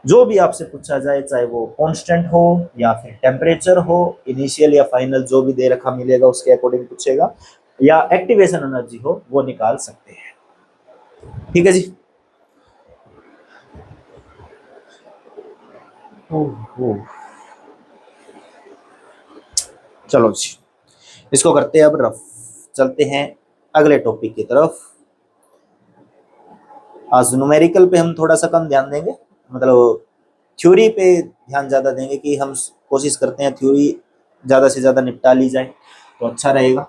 [SPEAKER 1] जो भी आपसे पूछा जाए, चाहे वो कांस्टेंट हो या फिर टेम्परेचर हो, इनिशियल या फाइनल जो भी दे रखा मिलेगा उसके अकॉर्डिंग पूछेगा, या एक्टिवेशन एनर्जी हो, वो निकाल सकते हैं। ठीक है जी। चलो जी, इसको करते हैं अब रफ। चलते हैं अगले टॉपिक की तरफ। आज न्यूमेरिकल पे हम थोड़ा सा कम ध्यान देंगे, मतलब थ्योरी पे ध्यान ज़्यादा देंगे, कि हम कोशिश करते हैं थ्योरी ज़्यादा से ज़्यादा निपटा ली जाए तो अच्छा रहेगा।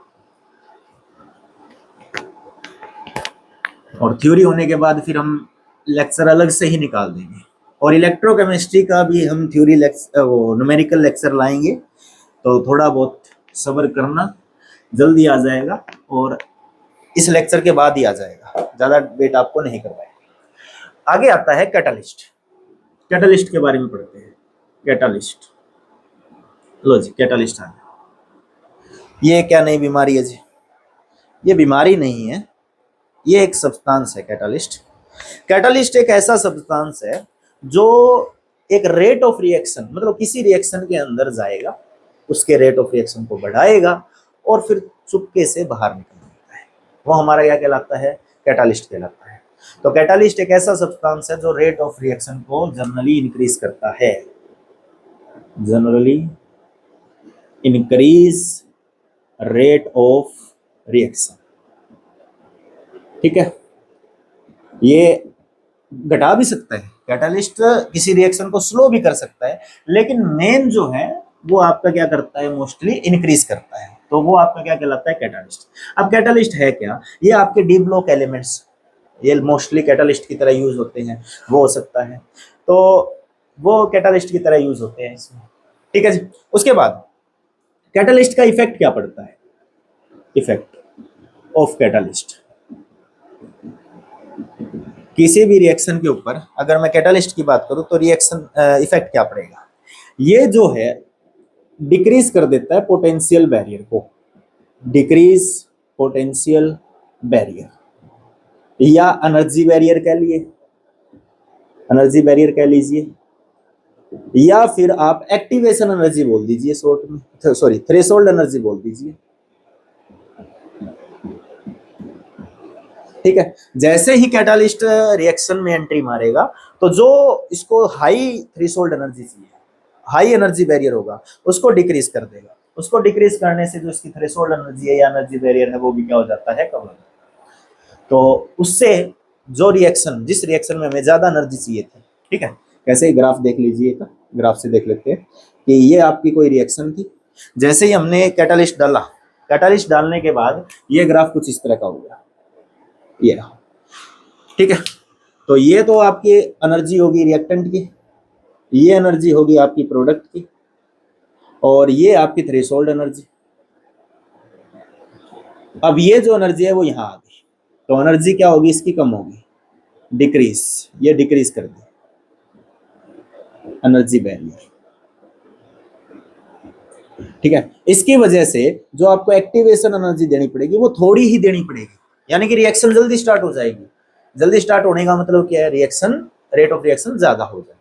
[SPEAKER 1] और थ्योरी होने के बाद फिर हम लेक्चर अलग से ही निकाल देंगे, और इलेक्ट्रोकेमिस्ट्री का भी हम थ्योरी वो न्यूमेरिकल लेक्चर लाएंगे, तो थोड़ा बहुत सब्र करना, जल्दी आ जाएगा, और इस लेक्चर के बाद ही आ जाएगा, ज़्यादा वेट आपको नहीं करवाएगा। आगे आता है कैटालिस्ट। कैटालिस्ट के बारे में पढ़ते हैं। कैटालिस्ट, लो जी, कैटालिस्ट आ गया। ये क्या नई बीमारी है जी? ये बीमारी नहीं है, ये एक सब्सटेंस है कैटालिस्ट। कैटालिस्ट एक ऐसा सब्सटेंस है जो एक रेट ऑफ रिएक्शन, मतलब किसी रिएक्शन के अंदर जाएगा, उसके रेट ऑफ रिएक्शन को बढ़ाएगा और फिर चुपके से बाहर निकल जाता है, वो हमारा क्या कहलाता है? कैटालिस्ट कहलाता है। तो कैटालिस्ट एक ऐसा सब्सटेंस है जो रेट ऑफ रिएक्शन को जनरली इंक्रीज करता है, generally increase rate of reaction. ठीक है, ये घटा भी सकता है, कैटालिस्ट किसी रिएक्शन को स्लो भी कर सकता है, लेकिन मेन जो है वो आपका क्या करता है? मोस्टली इंक्रीज करता है, तो वो आपका क्या कहलाता है? कैटालिस्ट। अब कैटालिस्ट है क्या? ये आपके डी ब्लॉक एलिमेंट्स, ये मोस्टली कैटालिस्ट की तरह यूज होते हैं, वो हो सकता है, तो वो कैटालिस्ट की तरह यूज होते हैं इसमें। ठीक है जी। उसके बाद कैटालिस्ट का इफेक्ट क्या पड़ता है? इफेक्ट ऑफ कैटालिस्ट किसी भी रिएक्शन के ऊपर, अगर मैं कैटालिस्ट की बात करूं तो रिएक्शन इफेक्ट क्या पड़ेगा? ये जो है डिक्रीज कर देता है पोटेंशियल बैरियर को, डिक्रीज पोटेंशियल बैरियर, या एनर्जी बैरियर कह लिए, एनर्जी बैरियर कह लीजिए, या फिर आप एक्टिवेशन एनर्जी बोल दीजिए, शॉर्ट में सॉरी थ्रेशोल्ड एनर्जी बोल दीजिए। ठीक है, जैसे ही कैटालिस्ट रिएक्शन में एंट्री मारेगा तो जो इसको हाई थ्रेशोल्ड एनर्जी चाहिए, हाई एनर्जी बैरियर होगा, उसको डिक्रीज कर देगा। उसको डिक्रीज करने से जो इसकी थ्रेशोल्ड एनर्जी है या एनर्जी बैरियर है वो भी क्या हो जाता है? कम हो जाता है। तो उससे जो रिएक्शन, जिस रिएक्शन में हमें ज्यादा एनर्जी चाहिए थी, ठीक है, कैसे ग्राफ देख लीजिए, ग्राफ से देख लेते हैं कि ये आपकी कोई रिएक्शन थी, जैसे ही हमने कैटालिस्ट डाला, कैटालिस्ट डालने के बाद ये ग्राफ कुछ इस तरह का हो गया, ये रहा। ठीक है, तो ये तो आपकी एनर्जी होगी रिएक्टेंट की, ये एनर्जी होगी आपकी प्रोडक्ट की, और ये आपकी थ्रेशोल्ड एनर्जी। अब ये जो एनर्जी है वो यहां आ गई, तो एनर्जी क्या होगी? इसकी कम होगी, डिक्रीज, ये डिक्रीज कर दी एनर्जी बैरियर। ठीक है, इसकी वजह से जो आपको एक्टिवेशन एनर्जी देनी पड़ेगी वो थोड़ी ही देनी पड़ेगी, यानी कि रिएक्शन जल्दी स्टार्ट हो जाएगी। जल्दी स्टार्ट होने का मतलब क्या है? रिएक्शन, रेट ऑफ रिएक्शन ज्यादा हो जाए,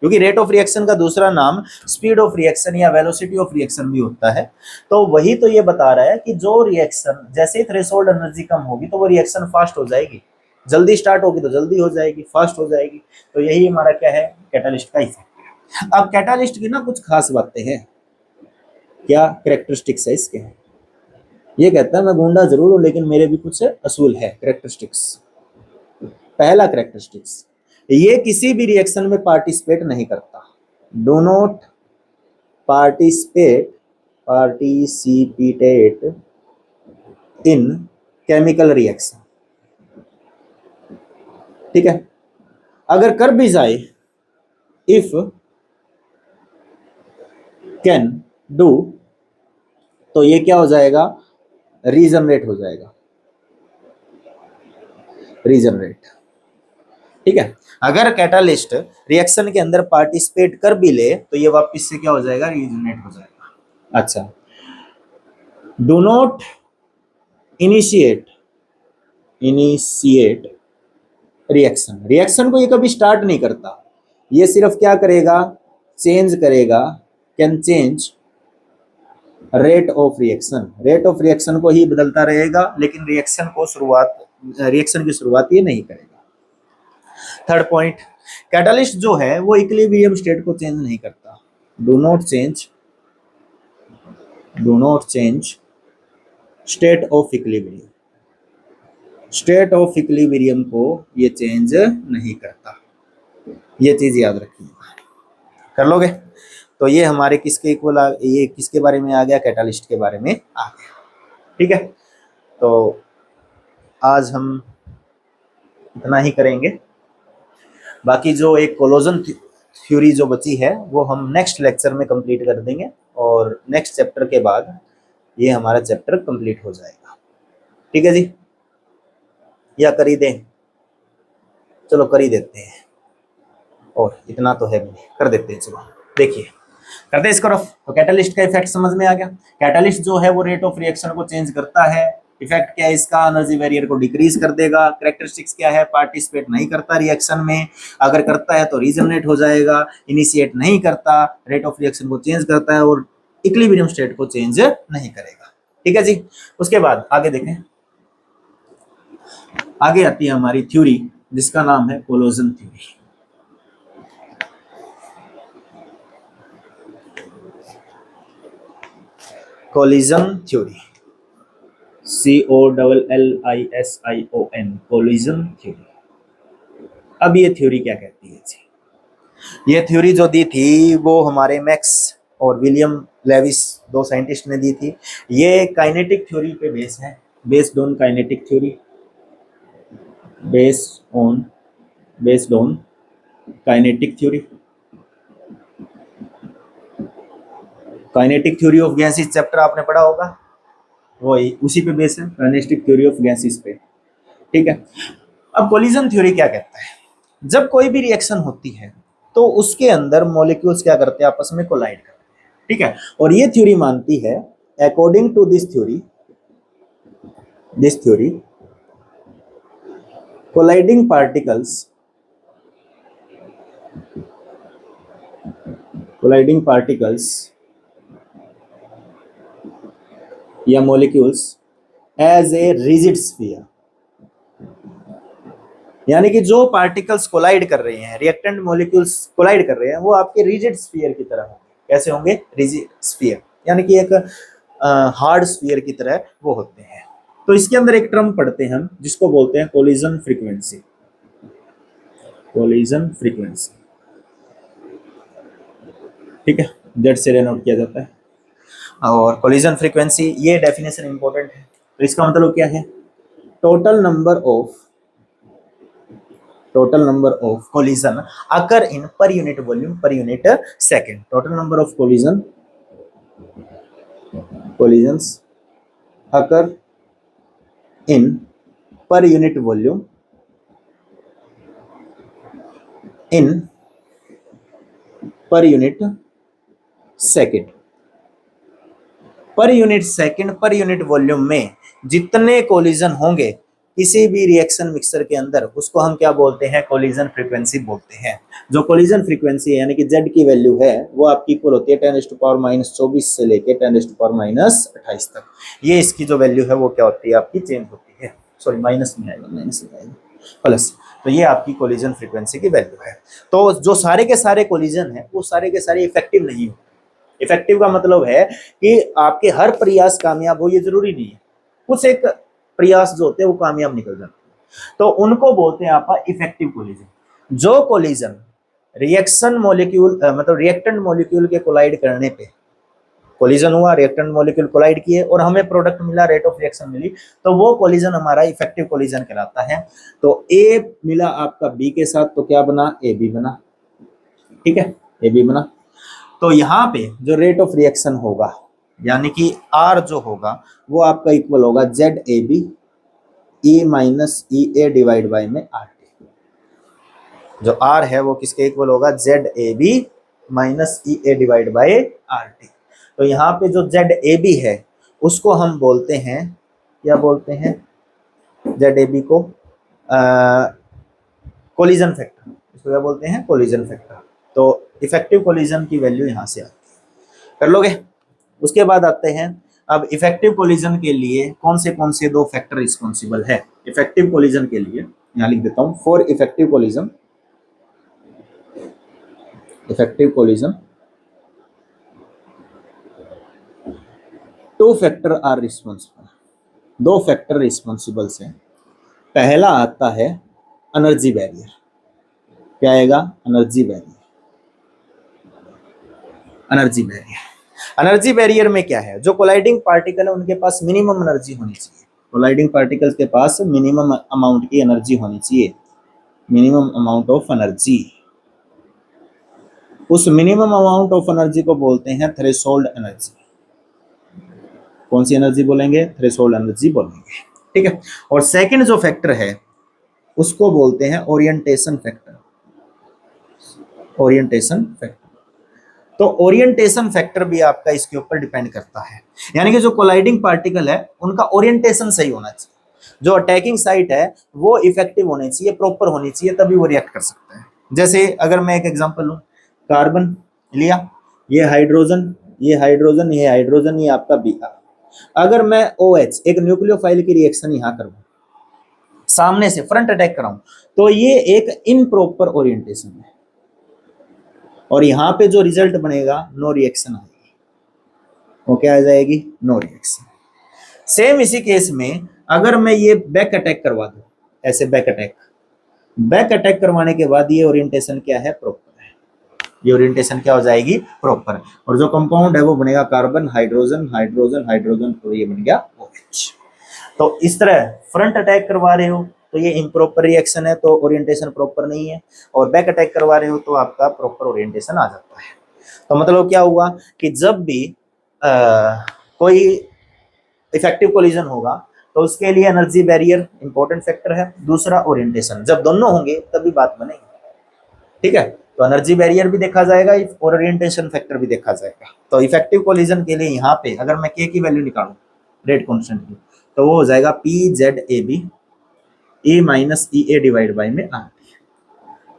[SPEAKER 1] क्योंकि रेट ऑफ रिएक्शन का दूसरा नाम स्पीड ऑफ रिएक्शन या वेलोसिटी ऑफ रिएक्शन भी होता है। तो वही तो ये बता रहा है कि जो रिएक्शन, जैसे ही थ्रेशोल्ड एनर्जी कम होगी तो वो रिएक्शन फास्ट हो जाएगी, जल्दी स्टार्ट होगी तो जल्दी हो जाएगी, फास्ट हो जाएगी। तो यही हमारा क्या है? कैटालिस्ट का इफेक्ट। अब कैटालिस्ट की ना कुछ खास बातें हैं, क्या कैरेक्टरिस्टिक्स है इसके? ये कहता है मैं गुंडा जरूर हूं लेकिन मेरे भी कुछ असूल है, कैरेक्टरिस्टिक्स। पहला कैरेक्टरिस्टिक्स, ये किसी भी रिएक्शन में पार्टिसिपेट नहीं करता, do not participate, participate in chemical reaction. ठीक है, अगर कर भी जाए इफ कैन डू, तो ये क्या हो जाएगा, रीजनरेट हो जाएगा, रीजनरेट। ठीक है, अगर कैटालिस्ट रिएक्शन के अंदर पार्टिसिपेट कर भी ले तो ये वापस से क्या हो जाएगा, रीजनरेट हो जाएगा। अच्छा, do not initiate, initiate reaction, reaction को ये कभी स्टार्ट नहीं करता, ये सिर्फ क्या करेगा, चेंज करेगा, can change rate of reaction, rate of reaction को ही बदलता रहेगा, लेकिन रिएक्शन की शुरुआत ये नहीं करेगा। थर्ड पॉइंट, कैटलिस्ट जो है वो इक्विलिब्रियम स्टेट को चेंज नहीं करता, do not change, do not change state of equilibrium, state of equilibrium को ये चेंज नहीं करता, ये चीज याद रखिएगा, कर लोगे। तो ये हमारे किसके इक्वल, ये किसके बारे में आ गया, कैटालिस्ट के बारे में आ गया। ठीक है, तो आज हम इतना ही करेंगे, बाकी जो एक कोलोजन थ्योरी जो बची है वो हम नेक्स्ट लेक्चर में कंप्लीट कर देंगे, और नेक्स्ट चैप्टर के बाद ये हमारा चैप्टर कंप्लीट हो जाएगा। ठीक है जी, या कर ही दें, चलो कर ही देते हैं, और इतना तो है भी नहीं, कर देते हैं। चलो देखिए, करते हैं इसको रफ। तो कैटालिस्ट का इफेक्ट समझ में आ गया, कैटालिस्ट जो है वो रेट ऑफ रिएक्शन को चेंज करता है, इफेक्ट क्या है इसका, एनर्जी बैरियर को डिक्रीज कर देगा। कैरेक्टरिस्टिक्स क्या है, पार्टिसिपेट नहीं करता रिएक्शन में, अगर करता है तो रीजनरेट हो जाएगा, इनिशिएट नहीं करता, रेट ऑफ रिएक्शन को चेंज करता है, और इक्विलिब्रियम स्टेट को चेंज नहीं करेगा। ठीक है जी, उसके बाद आगे देखें, आगे आती है हमारी थ्योरी जिसका नाम है कोलोजन theory. Collision theory, COLLISION, collision theory. अब ये थ्योरी क्या कहती है जी, ये थ्योरी जो दी थी वो हमारे मैक्स और विलियम लेविस, दो साइंटिस्ट ने दी थी। ये काइनेटिक थ्योरी पे बेस है, based on kinetic theory, based on kinetic theory, kinetic theory of gases chapter आपने पढ़ा होगा, वही उसी पे बेस है, काइनेटिक थ्योरी ऑफ गैसेस पे। ठीक है, अब कोलिजन थ्योरी क्या कहता है, जब कोई भी रिएक्शन होती है तो उसके अंदर मॉलिक्यूल्स क्या करते हैं, आपस में कोलाइड करते हैं। ठीक है, और ये थ्योरी मानती है, according to this theory colliding particles या molecules as a rigid sphere, यानी कि जो पार्टिकल्स कोलाइड कर रहे हैं, रिएक्टेंट मॉलिक्यूल्स कोलाइड कर रहे हैं, वो आपके रिजिड स्फीयर की तरह होंगे। कैसे होंगे, रिजिड स्फीयर, यानी कि एक हार्ड स्फीयर की तरह वो होते हैं। तो इसके अंदर एक टर्म पढ़ते हैं हम जिसको बोलते हैं कोलिजन फ्रीक्वेंसी, कोलिजन फ्रीक्वेंसी। ठीक है, जेड से डिनोट किया जाता है, और कोलिजन फ्रीक्वेंसी ये डेफिनेशन इंपॉर्टेंट है। तो इसका मतलब क्या है, total number of collision occur in per unit volume per unit second, total number of collisions occur in per unit volume in per unit second, per unit volume में जितने collision होंगे किसी भी रिएक्शन मिक्सचर के अंदर, उसको हम क्या बोलते हैं, कोलिजन फ्रीक्वेंसी बोलते हैं। जो कोलिजन फ्रीक्वेंसी है यानी कि Z की वैल्यू है वो आपकी इक्वल होती है 10⁻⁻24 से लेके 10⁻⁻28 तक। ये इसकी जो वैल्यू है वो क्या होती है, आपकी चेंज होती है, सॉरी माइनस में आएगा प्लस। तो ये आपकी कोलिजन फ्रीक्वेंसी की वैल्यू है। तो जो सारे के सारे कोलिजन है वो सारे के सारे इफेक्टिव नहीं होते। इफेक्टिव का मतलब है कि आपके हर प्रयास कामयाब हो, ये जरूरी नहीं है, कुछ एक प्रयास जो होते हैं वो कामयाब निकल जाते हैं, तो उनको बोलते हैं आपका इफेक्टिव कोलिजन। जो कोलिजन रिएक्शन मॉलिक्यूल मतलब रिएक्टेंट मॉलिक्यूल के कोलाइड करने पे कोलिजन हुआ, रिएक्टेंट मॉलिक्यूल कोलाइड किए और हमें प्रोडक्ट मिला, रेट ऑफ रिएक्शन मिली, तो वो कोलिजन हमारा इफेक्टिव कोलिजन कहलाता है। तो ए मिला आपका बी के साथ तो क्या बना, ए बी बना, ठीक है, ये भी बना। तो यहाँ पे जो रेट ऑफ रिएक्शन होगा यानी कि R जो होगा वो आपका इक्वल होगा ZAB E minus EA divide by में RT। जो R है वो किसके इक्वल होगा, ZAB minus EA divide by RT। तो यहाँ पे जो ZAB है उसको हम बोलते हैं, क्या बोलते हैं, ZAB को कोलिजन फैक्टर, इसको क्या बोलते हैं, कोलिजन फैक्टर। तो इफेक्टिव कोलिजन की वैल्यू यहाँ से आती है, कर लोगे। उसके बाद आते हैं अब इफेक्टिव कोलिजन के लिए कौन से दो फैक्टर रिस्पॉन्सिबल है। इफेक्टिव कोलिजन के लिए यहाँ लिख देता हूँ, for effective collision, effective collision two factor are responsible, दो फैक्टर रिस्पॉन्सिबल से। पहला आता है एनर्जी बैरियर, क्या आएगा, energy barrier. Energy barrier, energy barrier में क्या है, जो कोलाइडिंग पार्टिकल है उनके पास मिनिमम एनर्जी होनी चाहिए। कोलाइडिंग पार्टिकल्स के पास मिनिमम अमाउंट की एनर्जी होनी चाहिए, मिनिमम अमाउंट ऑफ एनर्जी। उस मिनिमम अमाउंट ऑफ एनर्जी को बोलते हैं थ्रेशोल्ड एनर्जी। कौन सी एनर्जी बोलेंगे, थ्रेशोल्ड एनर्जी बोलेंगे, ठीक है। और सेकंड जो फैक्टर है उसको बोलते हैं ओरिएंटेशन फैक्टर, ओरिएंटेशन फैक्टर। तो ओरिएंटेशन फैक्टर भी आपका इसके ऊपर डिपेंड करता है, यानी कि जो कोलाइडिंग पार्टिकल है उनका ओरिएंटेशन सही होना चाहिए, जो अटैकिंग साइट है वो इफेक्टिव होनी चाहिए, प्रॉपर होनी चाहिए, तभी वो रिएक्ट कर सकता है। जैसे अगर मैं एक एग्जांपल लूं, कार्बन लिया, ये हाइड्रोजन, ये हाइड्रोजन, ये हाइड्रोजन, ये आपका Br। अगर मैं OH एक न्यूक्लियोफाइल की रिएक्शन यहां करूं, सामने से फ्रंट अटैक कराऊं, तो ये एक इनप्रॉपर ओरिएंटेशन है और यहां पे जो रिजल्ट बनेगा नो रिएक्शन आएगी, वो क्या आ जाएगी, नो रिएक्शन। सेम इसी केस में अगर मैं ये बैक अटैक करवा दूं, ऐसे बैक अटैक करवाने के बाद ये ओरिएंटेशन क्या है, प्रॉपर है, ये ओरिएंटेशन क्या हो जाएगी, प्रॉपर। और जो कंपाउंड है वो बनेगा कार्बन, हाइड्रोजन, हाइड्रोजन, हाइड्रोजन, तो ये बन गया OH। तो इस तरह फ्रंट अटैक करवा रहे हो तो ये इम्प्रॉपर रिएक्शन है, तो ओरिएंटेशन प्रॉपर नहीं है, और बैक अटैक करवा रहे हो तो आपका प्रॉपर ओरिएंटेशन आ जाता है। तो मतलब क्या हुआ कि जब भी कोई इफेक्टिव कोलिजन होगा तो उसके लिए एनर्जी बैरियर इंपॉर्टेंट फैक्टर है, दूसरा ओरिएंटेशन, जब दोनों होंगे तभी बात बनेगी, ठीक है। तो एनर्जी बैरियर भी देखा जाएगा और ओरिएंटेशन फैक्टर भी देखा जाएगा। तो इफेक्टिव कोलिजन के लिए यहाँ पे अगर मैं K की वैल्यू निकालूं रेट कांस्टेंट की, तो वो हो जाएगा PZAB E minus EA divide by में RT।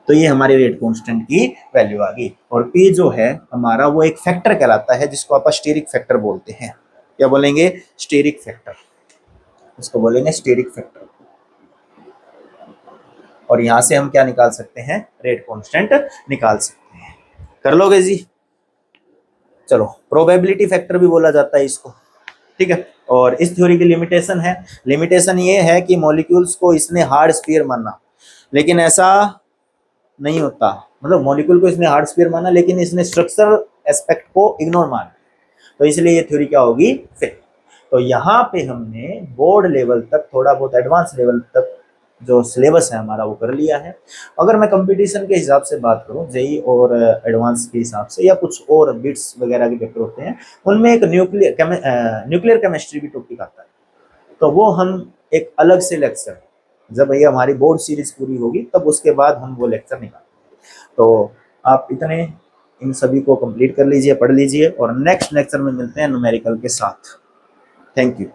[SPEAKER 1] तो ये हमारे रेट कांस्टेंट की वैल्यू आ गई। और P जो है हमारा वो एक फैक्टर कहलाता है जिसको आप स्टेरिक फैक्टर बोलते हैं। क्या बोलेंगे, स्टेरिक फैक्टर, इसको बोलेंगे स्टेरिक फैक्टर। और यहां से हम क्या निकाल सकते हैं, रेट कांस्टेंट निकाल सकते हैं। कर लोगे जी, चलो। प्रोबेबिलिटी फैक्टर भी बोला जाता है इसको, ठीक है। और इस थ्योरी की लिमिटेशन है, लिमिटेशन ये है कि मॉलिक्यूल्स को इसने हार्ड स्फीयर माना, लेकिन ऐसा नहीं होता, मतलब मॉलिक्यूल को इसने हार्ड स्फीयर माना लेकिन इसने स्ट्रक्चरल एस्पेक्ट को इग्नोर माना, तो इसलिए ये थ्योरी क्या होगी, फेल। तो यहाँ पे हमने बोर्ड लेवल तक, थोड़ा बहुत एडवांस लेवल तक जो सिलेबस है हमारा वो कर लिया है। अगर मैं कंपटीशन के हिसाब से बात करूं, जेई और एडवांस के हिसाब से, या कुछ और बिट्स वगैरह के पेपर होते हैं, उनमें एक न्यूक्लियर केमिस्ट्री भी टॉपिक आता है, तो वो हम एक अलग से लेक्चर, जब भैया हमारी बोर्ड सीरीज पूरी होगी तब उसके बाद हम वो लेक्चर निकालेंगे। तो आप इतने इन सभी को कंप्लीट कर लीजिए, पढ़ लीजिए, और नेक्स्ट लेक्चर में मिलते हैं न्यूमेरिकल के साथ। Thank you.